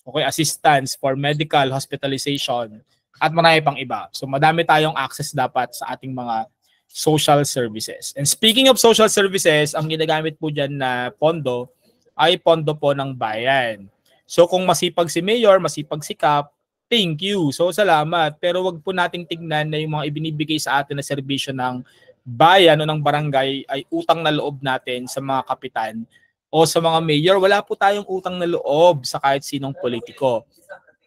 okay, assistance for medical hospitalization, at marami pang iba. So madami tayong access dapat sa ating mga social services. And speaking of social services, ang ginagamit po dyan na pondo ay pondo po ng bayan. So kung masipag si Mayor, masipag si Kap, thank you. So salamat. Pero wag po nating tignan na yung mga ibinibigay sa atin na serbisyo ng bayan o ng barangay ay utang na loob natin sa mga kapitan o sa mga mayor. Wala po tayong utang na loob sa kahit sinong politiko.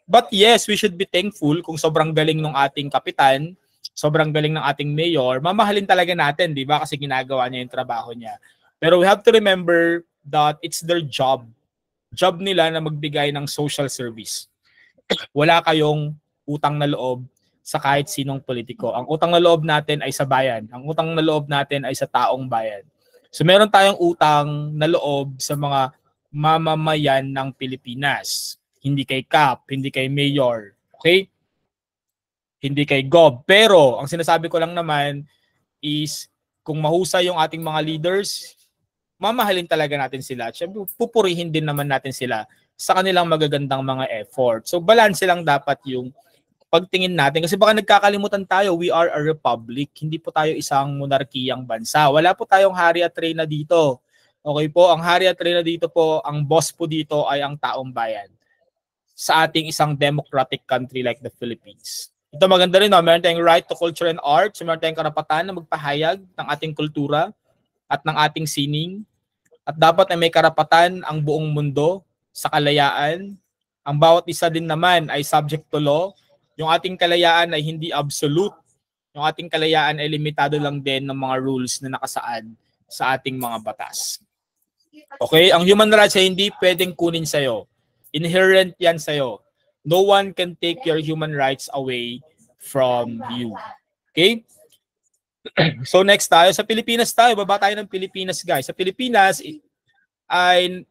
But yes, we should be thankful kung sobrang galing ng ating kapitan, sobrang galing ng ating mayor, mamahalin talaga natin, di ba? Kasi ginagawa niya yung trabaho niya. Pero we have to remember that it's their job. Job nila na magbigay ng social service. Wala kayong utang na loob sa kahit sinong politiko. Ang utang na loob natin ay sa bayan. Ang utang na loob natin ay sa taong bayan. So meron tayong utang na loob sa mga mamamayan ng Pilipinas. Hindi kay Kap, hindi kay Mayor. Okay? Hindi kay Gob. Pero ang sinasabi ko lang naman, is kung mahusay yung ating mga leaders, mamahalin talaga natin sila. At syempre, pupurihin din naman natin sila sa kanilang magagandang mga effort. So balance lang dapat yung pagtingin natin. Kasi baka nagkakalimutan tayo, we are a republic. Hindi po tayo isang monarkiyang bansa. Wala po tayong hari at reyna dito. Okay po, ang hari at reyna dito po, ang boss po dito ay ang taong bayan sa ating isang democratic country like the Philippines. Ito maganda rin, no? Meron tayong right to culture and arts, meron tayong karapatan na magpahayag ng ating kultura at ng ating sining. At dapat ay may karapatan ang buong mundo sa kalayaan. Ang bawat isa din naman ay subject to law. Yung ating kalayaan ay hindi absolute. Yung ating kalayaan ay limitado lang din ng mga rules na nakasaad sa ating mga batas. Okay? Ang human rights ay hindi pwedeng kunin sa'yo. Inherent yan sa'yo. No one can take your human rights away from you. Okay? So next tayo, sa Pilipinas tayo. Baba tayo ng Pilipinas, guys. Sa Pilipinas, ay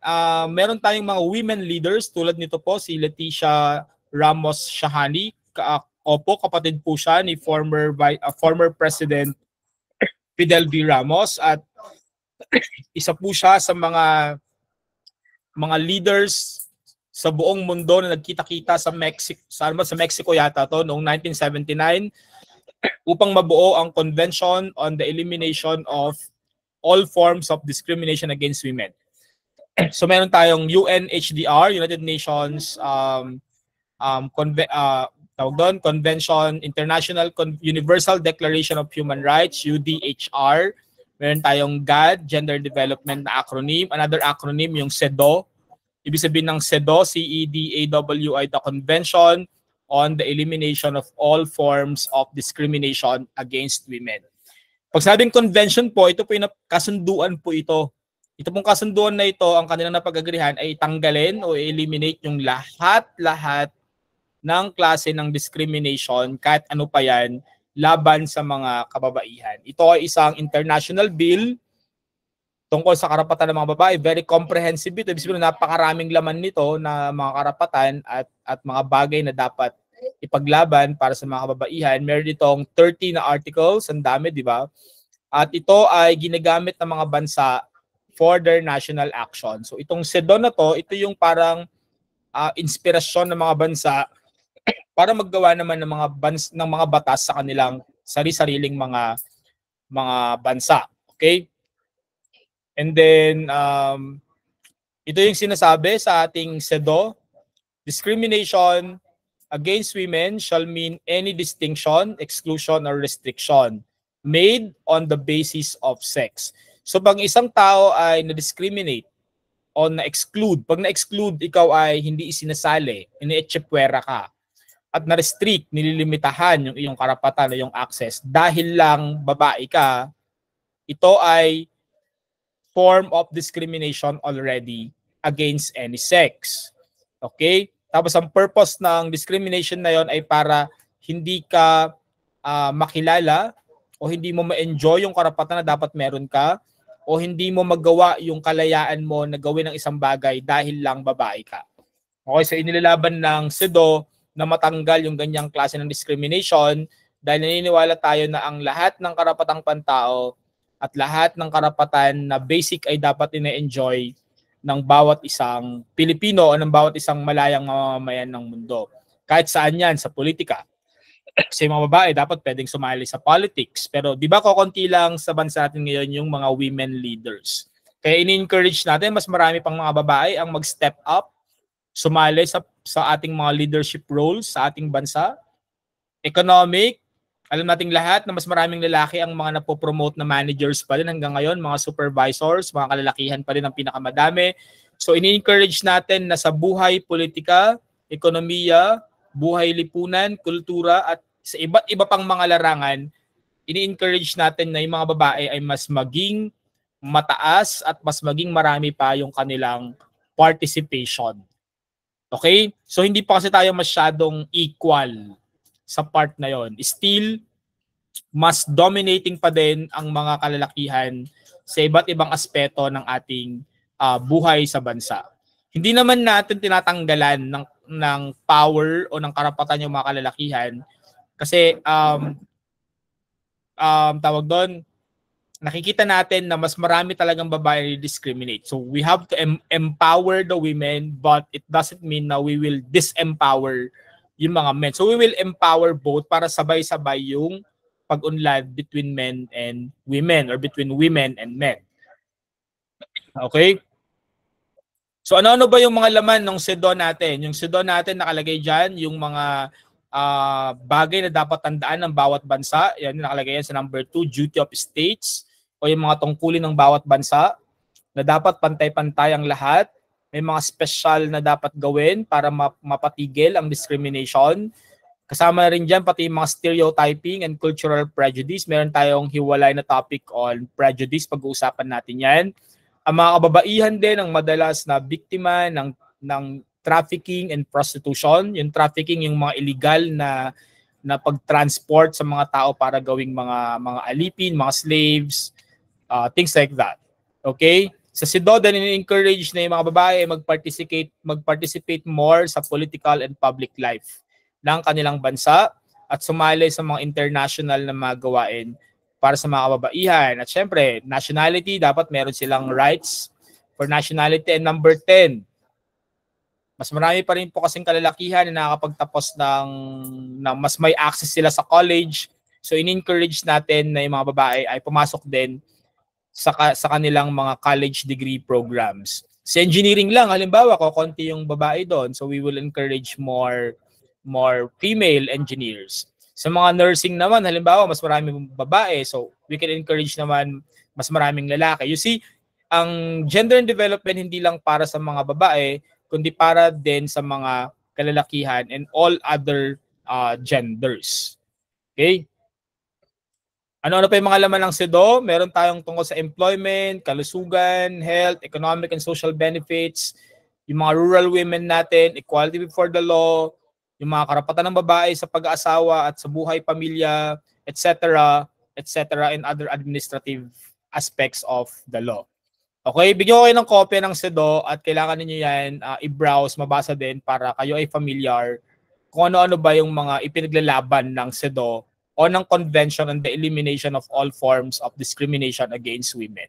meron tayong mga women leaders tulad nito po si Leticia Ramos Shahani. Opo, kapatid po siya ni former President Fidel V. Ramos at isa po siya sa mga leaders sa buong mundo na nagkita-kita sa Mexico yata to noong 1979 upang mabuo ang Convention on the Elimination of All Forms of Discrimination Against Women. So meron tayong UNHDR, United Nations Convention, Universal Declaration of Human Rights, UDHR. Meron tayong GAD, Gender Development na acronym. Another acronym yung CEDAW. Ibig sabihin ng CEDAW, CEDAW ay the Convention on the Elimination of All Forms of Discrimination Against Women. Pag sabing convention po, ito po yung kasunduan po ito. Ito pong kasunduan na ito, ang kanilang napag-agrihan ay tanggalin o eliminate yung lahat-lahat ng klase ng discrimination, kahit ano pa yan, laban sa mga kababaihan. Ito ay isang international bill tungkol sa karapatan ng mga babae. Very comprehensive ito. Ibig sabihin, napakaraming laman nito na mga karapatan at mga bagay na dapat ipaglaban para sa mga kababaihan. Meron itong 30 na articles, ang dami, di ba? At ito ay ginagamit ng mga bansa for their national action. So itong CEDAW na to, ito yung parang inspirasyon ng mga bansa para maggawa naman ng mga batas sa kanilang sari-sariling mga bansa. Okay? And then, ito yung sinasabi sa ating CEDAW, discrimination against women shall mean any distinction, exclusion, or restriction made on the basis of sex. So pag isang tao ay na-discriminate o na-exclude, pag na-exclude, ikaw ay hindi isinasali, ini-etsepwera ka, at na-restrict, nililimitahan yung iyong karapatan o yung access dahil lang babae ka, ito ay form of discrimination already against any sex. Okay? Tapos ang purpose ng discrimination na yon ay para hindi ka makilala o hindi mo ma-enjoy yung karapatan na dapat meron ka o hindi mo magawa yung kalayaan mo na gawin ng isang bagay dahil lang babae ka. Okay? So inilalaban ng CEDAW na matanggal yung ganyang klase ng discrimination dahil naniniwala tayo na ang lahat ng karapatang pantao at lahat ng karapatan na basic ay dapat ina-enjoy ng bawat isang Pilipino o ng bawat isang malayang mamamayan ng mundo. Kahit saan yan, sa politika. Kasi mga babae dapat pwedeng sumali sa politics. Pero di ba kukunti lang sa bansa natin ngayon yung mga women leaders. Kaya ini-encourage natin, mas marami pang mga babae ang mag-step up, sumali sa ating mga leadership roles sa ating bansa. Economic, alam nating lahat na mas maraming lalaki ang mga napopromote na managers pa rin hanggang ngayon, mga supervisors, mga kalalakihan pa rin ang pinakamadami. So ini-encourage natin na sa buhay politika, ekonomiya, buhay lipunan, kultura at sa iba't iba pang mga larangan, ini-encourage natin na yung mga babae ay mas maging mataas at mas maging marami pa yung kanilang participation. Okay? So hindi pa kasi tayo masyadong equal sa part na yon. Still, mas dominating pa din ang mga kalalakihan sa iba't ibang aspeto ng ating buhay sa bansa. Hindi naman natin tinatanggalan ng power o ng karapatan yung mga kalalakihan kasi tawag doon, nakikita natin na mas marami talagang babae discriminate. So we have to empower the women, but it doesn't mean na we will disempower yung mga men. So we will empower both para sabay-sabay yung pag-unlad between men and women or between women and men. Okay? So ano-ano ba yung mga laman ng SEDO natin? Yung SEDO natin nakalagay dyan, yung mga bagay na dapat tandaan ng bawat bansa. Yan, nakalagay yan sa number 2, duty of states, o yung mga tungkulin ng bawat bansa na dapat pantay-pantay ang lahat. May mga special na dapat gawin para mapatigil ang discrimination. Kasama na rin dyan pati yung mga stereotyping and cultural prejudice. Meron tayong hiwalay na topic on prejudice. Pag-uusapan natin yan. Ang mga kababaihan din ang madalas na biktima ng trafficking and prostitution. Yung trafficking, yung mga illegal na pag-transport sa mga tao para gawing mga alipin, mga slaves, things like that. Okay? Sa SEDO, din in-encourage na yung mga babae mag-participate more sa political and public life ng kanilang bansa at sumali sa mga international na mga gawain para sa mga kababaihan. At syempre, nationality, dapat meron silang rights for nationality. And number 10, mas marami pa rin po kasing kalalakihan na nakakapagtapos ng mas may access sila sa college. So in-encourage natin na yung mga babae ay pumasok din sa kanilang mga college degree programs. Sa engineering lang, halimbawa, konti yung babae doon. So we will encourage more female engineers. Sa mga nursing naman, halimbawa, mas maraming babae. So we can encourage naman mas maraming lalaki. You see, ang gender and development hindi lang para sa mga babae, kundi para din sa mga kalalakihan and all other genders. Okay? Ano-ano pa yung mga laman ng SEDO? Meron tayong tungkol sa employment, kalusugan, health, economic and social benefits, yung mga rural women natin, equality before the law, yung mga karapatan ng babae sa pag-aasawa at sa buhay pamilya, etc., and other administrative aspects of the law. Okay, bigyan ko kayo ng kopya ng SEDO at kailangan niyo yan i-browse, mabasa din para kayo ay familiar kung ano-ano ba yung mga ipinaglalaban ng SEDO o ng Convention on the Elimination of All Forms of Discrimination Against Women.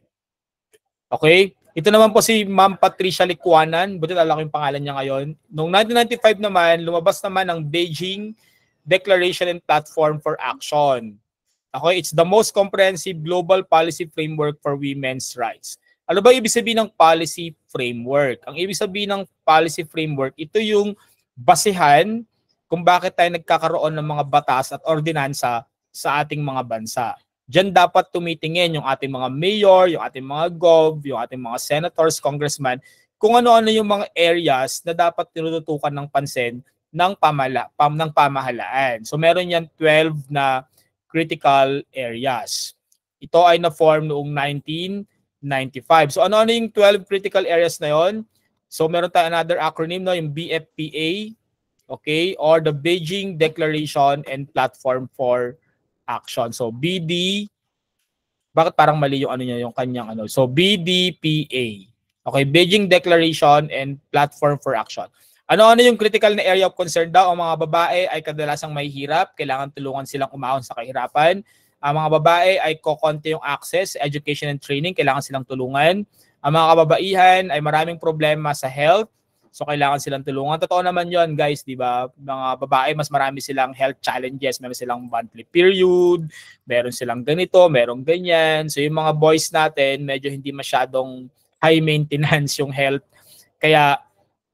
Okay? Ito naman po si Ma'am Patricia Licuanan. Buti alam ko yung pangalan niya ngayon. Noong 1995 naman, lumabas naman ang Beijing Declaration and Platform for Action. Okay? It's the most comprehensive global policy framework for women's rights. Ano ba ibig sabihin ng policy framework? Ang ibig sabihin ng policy framework, ito yung basehan kung bakit tayo nagkakaroon ng mga batas at ordinansa sa ating mga bansa. Diyan dapat tumitingin yung ating mga mayor, yung ating mga gov, yung ating mga senators, congressman, kung ano-ano yung mga areas na dapat tinututukan ng pansin ng pamahalaan. So meron yan 12 na critical areas. Ito ay na-form noong 1995. So ano-ano yung 12 critical areas na yon? So meron tayo another acronym, no, yung BFPA, okay, or the Beijing Declaration and Platform for Action. So BD, bakit parang mali yung ano niya, yung kanyang ano? So BDPA. Okay, Beijing Declaration and Platform for Action. Ano-ano yung critical na area of concern daw? Ang mga babae ay kadalasang mahihirap, kailangan tulungan silang umahon sa kahirapan. Ang mga babae ay kokonti yung access, education and training, kailangan silang tulungan. Ang mga kababaihan ay maraming problema sa health, so kailangan silang tulungan. Totoo naman yon, guys, di ba? Mga babae, mas marami silang health challenges. Meron silang monthly period, meron silang ganito, meron ganyan. So yung mga boys natin, medyo hindi masyadong high maintenance yung health. Kaya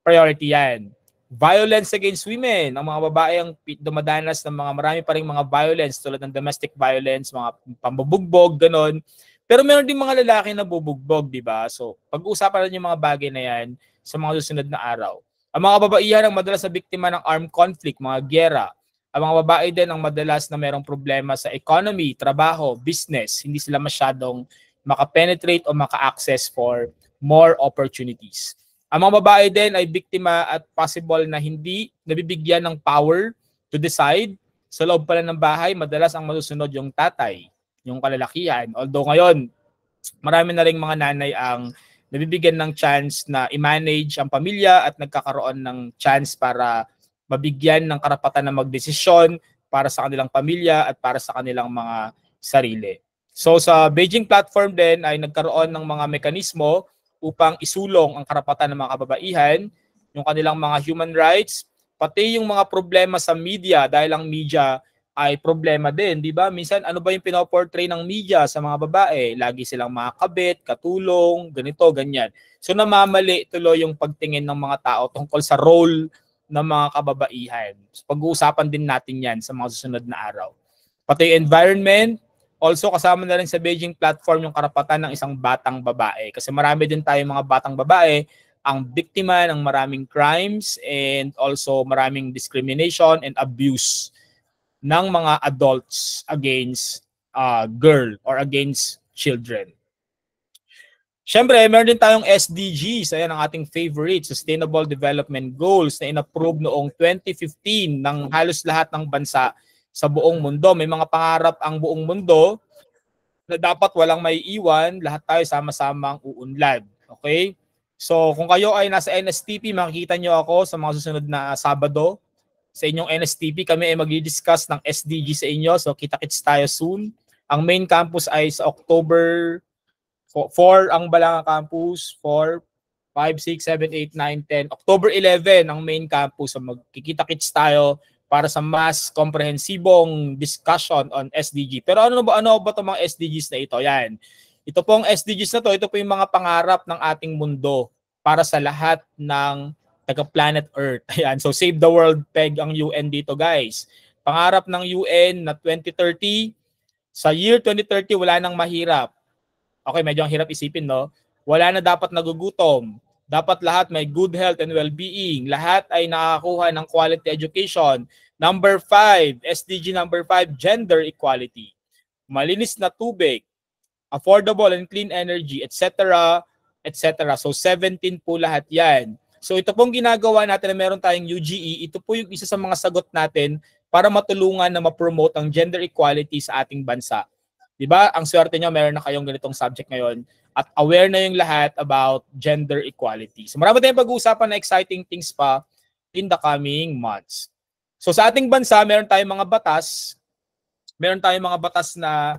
priority yan. Violence against women. Ang mga babae ang dumadanas ng mga marami pa ring mga violence tulad ng domestic violence, mga pambubugbog, ganon. Pero meron din mga lalaki na bubugbog, di ba? So pag-uusapan natin yung mga bagay na yan sa mga susunod na araw. Ang mga kababaihan ang madalas na biktima ng armed conflict, mga giyera. Ang mga babae din ang madalas na merong problema sa economy, trabaho, business. Hindi sila masyadong makapenetrate o maka-access for more opportunities. Ang mga babae din ay biktima at possible na hindi nabibigyan ng power to decide. Sa loob pala ng bahay, madalas ang masusunod yung tatay, yung kalalakihan. Although ngayon, marami na ring mga nanay ang nabibigyan ng chance na i-manage ang pamilya at nagkakaroon ng chance para mabigyan ng karapatan na magdesisyon para sa kanilang pamilya at para sa kanilang mga sarili. So sa Beijing platform din ay nagkaroon ng mga mekanismo upang isulong ang karapatan ng mga kababaihan, yung kanilang mga human rights, pati yung mga problema sa media dahil ang media ay problema din, di ba? Minsan ano ba yung pinoportray ng media sa mga babae? Lagi silang mga kabit, katulong, ganito, ganyan. So namamali tuloy yung pagtingin ng mga tao tungkol sa role ng mga kababaihan. So, pag-uusapan din natin yan sa mga susunod na araw. Pati environment, also kasama na rin sa Beijing platform yung karapatan ng isang batang babae. Kasi marami din tayong mga batang babae ang biktima ng maraming crimes and also maraming discrimination and abuse ng mga adults against girl or against children. Siyempre, meron din tayong SDGs, ayan ang ating favorite, Sustainable Development Goals na inapprove noong 2015 ng halos lahat ng bansa sa buong mundo. May mga pangarap ang buong mundo na dapat walang may iwan, lahat tayo sama-samang uunlad. Okay? So kung kayo ay nasa NSTP, makikita nyo ako sa mga susunod na Sabado. Sa inyong NSTP, kami ay mag-discuss ng SDG sa inyo. So kita-kits tayo soon. Ang main campus ay sa October 4 ang Balanga Campus, 4, 5, 6, 7, 8, 9, 10. October 11 ang main campus. So magkikita-kits tayo para sa mas komprehensibong discussion on SDG. Pero ano ba itong mga SDGs na ito? Yan. Ito pong SDGs na ito po yung mga pangarap ng ating mundo para sa lahat ng taga-planet Earth. Ayan. So Save the World peg ang UN dito, guys. Pangarap ng UN na 2030, sa year 2030 wala nang mahirap. Okay, medyo ang hirap isipin, no? Wala na dapat nagugutom. Dapat lahat may good health and well-being. Lahat ay nakakakuha ng quality education. Number 5, SDG number 5, gender equality. Malinis na tubig, affordable and clean energy, etc., etc. So 17 po lahat yan. So ito pong ginagawa natin na meron tayong UGE, ito po yung isa sa mga sagot natin para matulungan na ma-promote ang gender equality sa ating bansa. Diba? Ang swerte nyo, meron na kayong ganitong subject ngayon at aware na yung lahat about gender equality. So marami tayong pag-uusapan na exciting things pa in the coming months. So sa ating bansa, meron tayong mga batas. Meron tayong mga batas na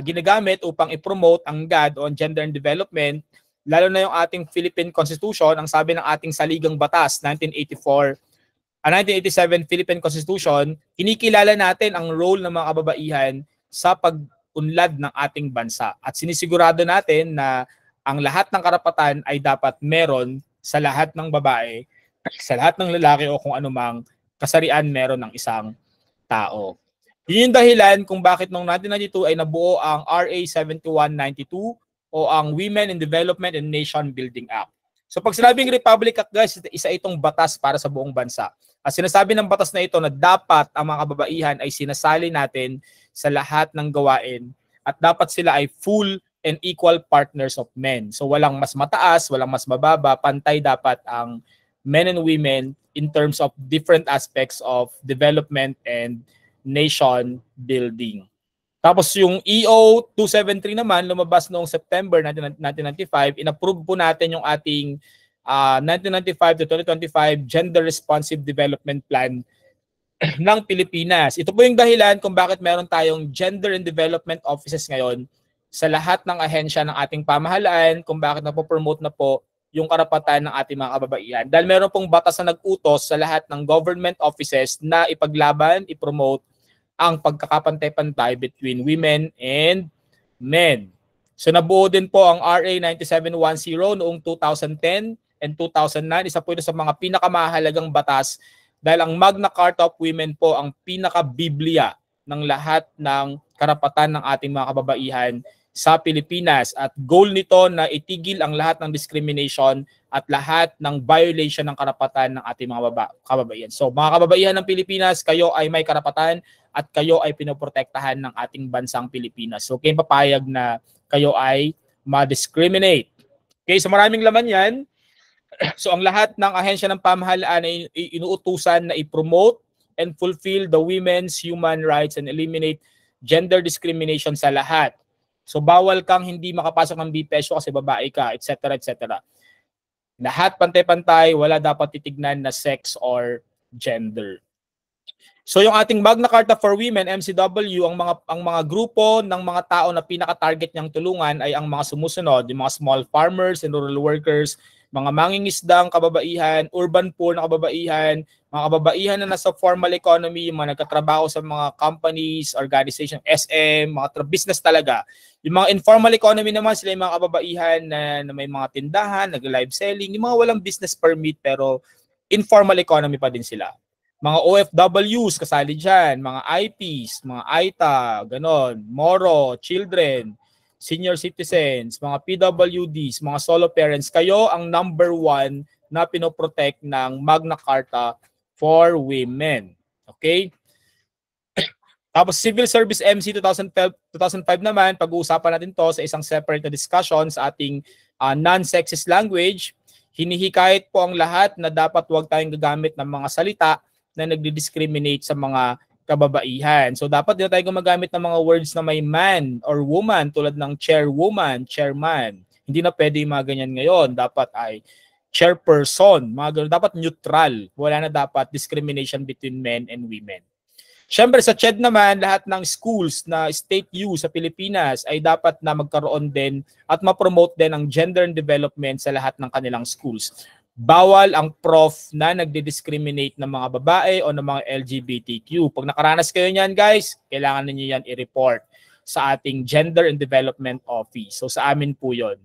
ginagamit upang i-promote ang GAD on gender and development, lalo na yung ating Philippine Constitution. Ang sabi ng ating saligang batas, 1987 Philippine Constitution, kinikilala natin ang role ng mga kababaihan sa pag-unlad ng ating bansa. At sinisigurado natin na ang lahat ng karapatan ay dapat meron sa lahat ng babae, sa lahat ng lalaki o kung anumang kasarian meron ng isang tao. Yun yung dahilan kung bakit noong 1992 ay nabuo ang RA 7192 o ang Women in Development and Nation Building Act. So pag sinabing Republic Act, guys, isa itong batas para sa buong bansa. At sinasabi ng batas na ito na dapat ang mga kababaihan ay sinasali natin sa lahat ng gawain at dapat sila ay full and equal partners of men. So walang mas mataas, walang mas mababa, pantay dapat ang men and women in terms of different aspects of development and nation building. Tapos yung EO 273 naman, lumabas noong September 1995, inapprove po natin yung ating 1995 to 2025 Gender Responsive Development Plan ng Pilipinas. Ito po yung dahilan kung bakit meron tayong Gender and Development Offices ngayon sa lahat ng ahensya ng ating pamahalaan, kung bakit napopromote na po yung karapatan ng ating mga kababaihan. Dahil meron pong batas na nag-utos sa lahat ng government offices na ipaglaban, ipromote ang pagkakapantay-pantay between women and men. So nabuo din po ang RA 9710 noong 2010 and 2009. Isa po ito sa mga pinakamahalagang batas dahil ang Magna Carta of Women po ang pinaka-biblia ng lahat ng karapatan ng ating mga kababaihan sa Pilipinas. At goal nito na itigil ang lahat ng discrimination at lahat ng violation ng karapatan ng ating mga kababaihan. So mga kababaihan ng Pilipinas, kayo ay may karapatan at kayo ay pinoprotektahan ng ating bansang Pilipinas. So kayo papayag na kayo ay ma-discriminate. Okay, so maraming laman yan. So ang lahat ng ahensya ng pamahalaan ay inuutusan na i-promote and fulfill the women's human rights and eliminate gender discrimination sa lahat. So bawal kang hindi makapasok ng BPSO kasi babae ka, etc. etc. Lahat pantay-pantay, wala dapat titignan na sex or gender. So yung ating Magna Carta for Women, MCW, ang mga grupo ng mga tao na pinaka-target niyang tulungan ay ang mga sumusunod, yung mga small farmers and rural workers, mga mangingisdang kababaihan, urban poor na kababaihan, mga kababaihan na nasa formal economy, yung mga nagtatrabaho sa mga companies, organization, SM, mga business talaga. Yung mga informal economy naman, sila yung mga kababaihan na may mga tindahan, nag-live selling, yung mga walang business permit pero informal economy pa din sila. Mga OFWs kasali dyan, mga IPs, mga AITA, ganon, Moro, children, senior citizens, mga PWDs, mga solo parents, kayo ang number 1 na pinoprotect ng Magna Carta for Women. Okay? Tapos Civil Service MC 2005 naman, pag-uusapan natin to sa isang separate na discussion sa ating non-sexist language. Hinihikayat po ang lahat na dapat huwag tayong gagamit ng mga salita na nagdi-discriminate sa mga kababaihan. So dapat din tayo gumagamit ng mga words na may man or woman tulad ng chairwoman, chairman. Hindi na pwede yung mga ganyan ngayon. Dapat ay chairperson, mga ganun. Dapat neutral. Wala na dapat discrimination between men and women. Siyempre sa CHED naman, lahat ng schools na state use sa Pilipinas ay dapat na magkaroon din at ma-promote din ang gender and development sa lahat ng kanilang schools. Bawal ang prof na nagdi-discriminate ng mga babae o ng mga LGBTQ. Pag nakaranas kayo niyan, guys, kailangan niyo yan i-report sa ating Gender and Development Office. So sa amin po yun.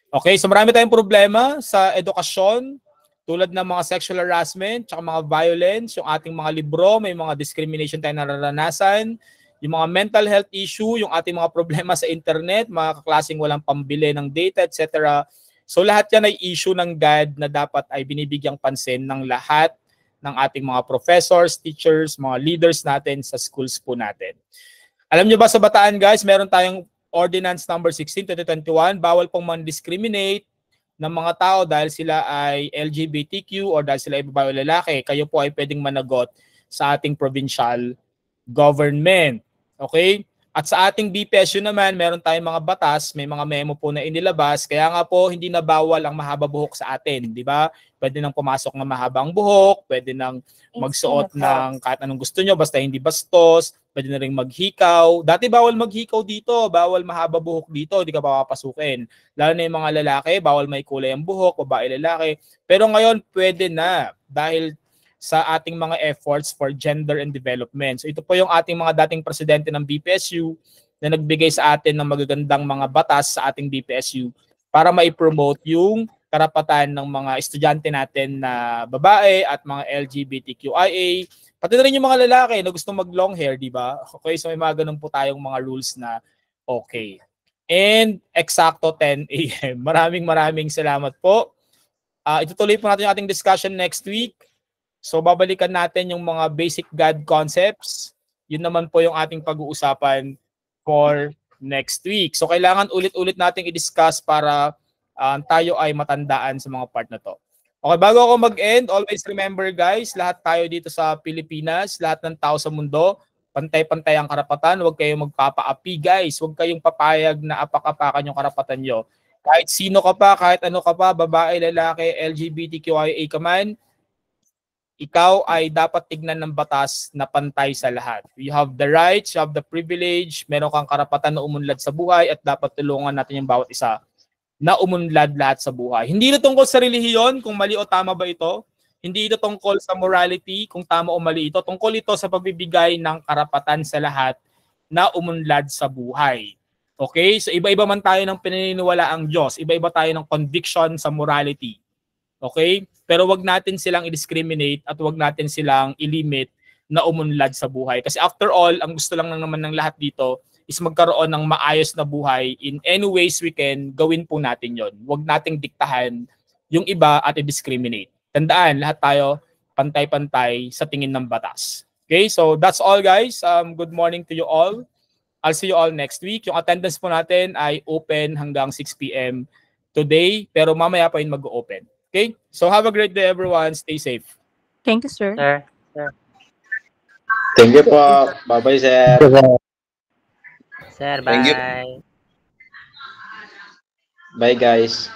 Okay, so marami tayong problema sa edukasyon, tulad ng mga sexual harassment, tsaka mga violence, yung ating mga libro, may mga discrimination tayong nararanasan, yung mga mental health issue, yung ating mga problema sa internet, mga kaklaseng walang pambili ng data, etc. So lahat yan ay issue ng GAD na dapat ay binibigyang pansin ng lahat ng ating mga professors, teachers, mga leaders natin sa schools po natin. Alam nyo ba sa Bataan, guys, meron tayong Ordinance number 16/2021, bawal pong man-discriminate ng mga tao dahil sila ay LGBTQ or dahil sila ay babae o lalaki. Kayo po ay pwedeng managot sa ating provincial government. Okay? At sa ating BPSU naman, meron tayong mga batas, may mga memo po na inilabas. Kaya nga po, hindi na bawal ang mahaba buhok sa atin. Di ba? Pwede nang pumasok ng mahabang buhok, pwede nang magsuot ng kahit anong gusto nyo, basta hindi bastos, pwede na rin maghikaw. Dati bawal maghikaw dito, bawal mahaba buhok dito, di ka papapasukin. Lalo na yung mga lalaki, bawal may kulay ang buhok, babae, lalaki. Pero ngayon, pwede na dahil sa ating mga efforts for gender and development. So ito po yung ating mga dating presidente ng BPSU na nagbigay sa atin ng magagandang mga batas sa ating BPSU para ma-promote yung karapatan ng mga estudyante natin na babae at mga LGBTQIA. Pati na rin yung mga lalaki na gusto mag-long hair, di ba? Okay, so may mga ganun po tayong mga rules na okay. And eksakto 10 a.m. Maraming salamat po. Itutuloy po natin yung ating discussion next week. So babalikan natin yung mga basic God concepts. Yun naman po yung ating pag-uusapan for next week. So kailangan ulit-ulit nating i-discuss para tayo ay matandaan sa mga part na to. Okay, bago ako mag-end, always remember guys, lahat tayo dito sa Pilipinas, lahat ng tao sa mundo, pantay-pantay ang karapatan. Huwag kayong magpapaapi guys. Huwag kayong papayag na apak-apakan yung karapatan nyo. Kahit sino ka pa, kahit ano ka pa, babae, lalaki, LGBTQIA ka man, ikaw ay dapat tignan ng batas na pantay sa lahat. You have the rights, you have the privilege, meron kang karapatan na umunlad sa buhay at dapat tulungan natin yung bawat isa na umunlad lahat sa buhay. Hindi ito tungkol sa relihiyon, kung mali o tama ba ito. Hindi ito tungkol sa morality, kung tama o mali ito. Tungkol ito sa pagbibigay ng karapatan sa lahat na umunlad sa buhay. Okay? So iba-iba man tayo ng pinaniniwala ang Diyos. Iba-iba tayo ng conviction sa morality. Okay? Pero wag natin silang i-discriminate at wag natin silang i-limit na umunlad sa buhay. Kasi after all, ang gusto lang naman ng lahat dito is magkaroon ng maayos na buhay. In any ways we can, gawin po natin yon. Wag nating diktahan yung iba at i-discriminate. Tandaan, lahat tayo pantay-pantay sa tingin ng batas. Okay? So that's all guys. Good morning to you all. I'll see you all next week. Yung attendance po natin ay open hanggang 6 p.m. today, pero mamaya pa yun mag-open. Okay? So have a great day everyone. Stay safe. Thank you, sir. Thank you po. Bye-bye, sir. Sir, Thank you. bye. Bye, guys.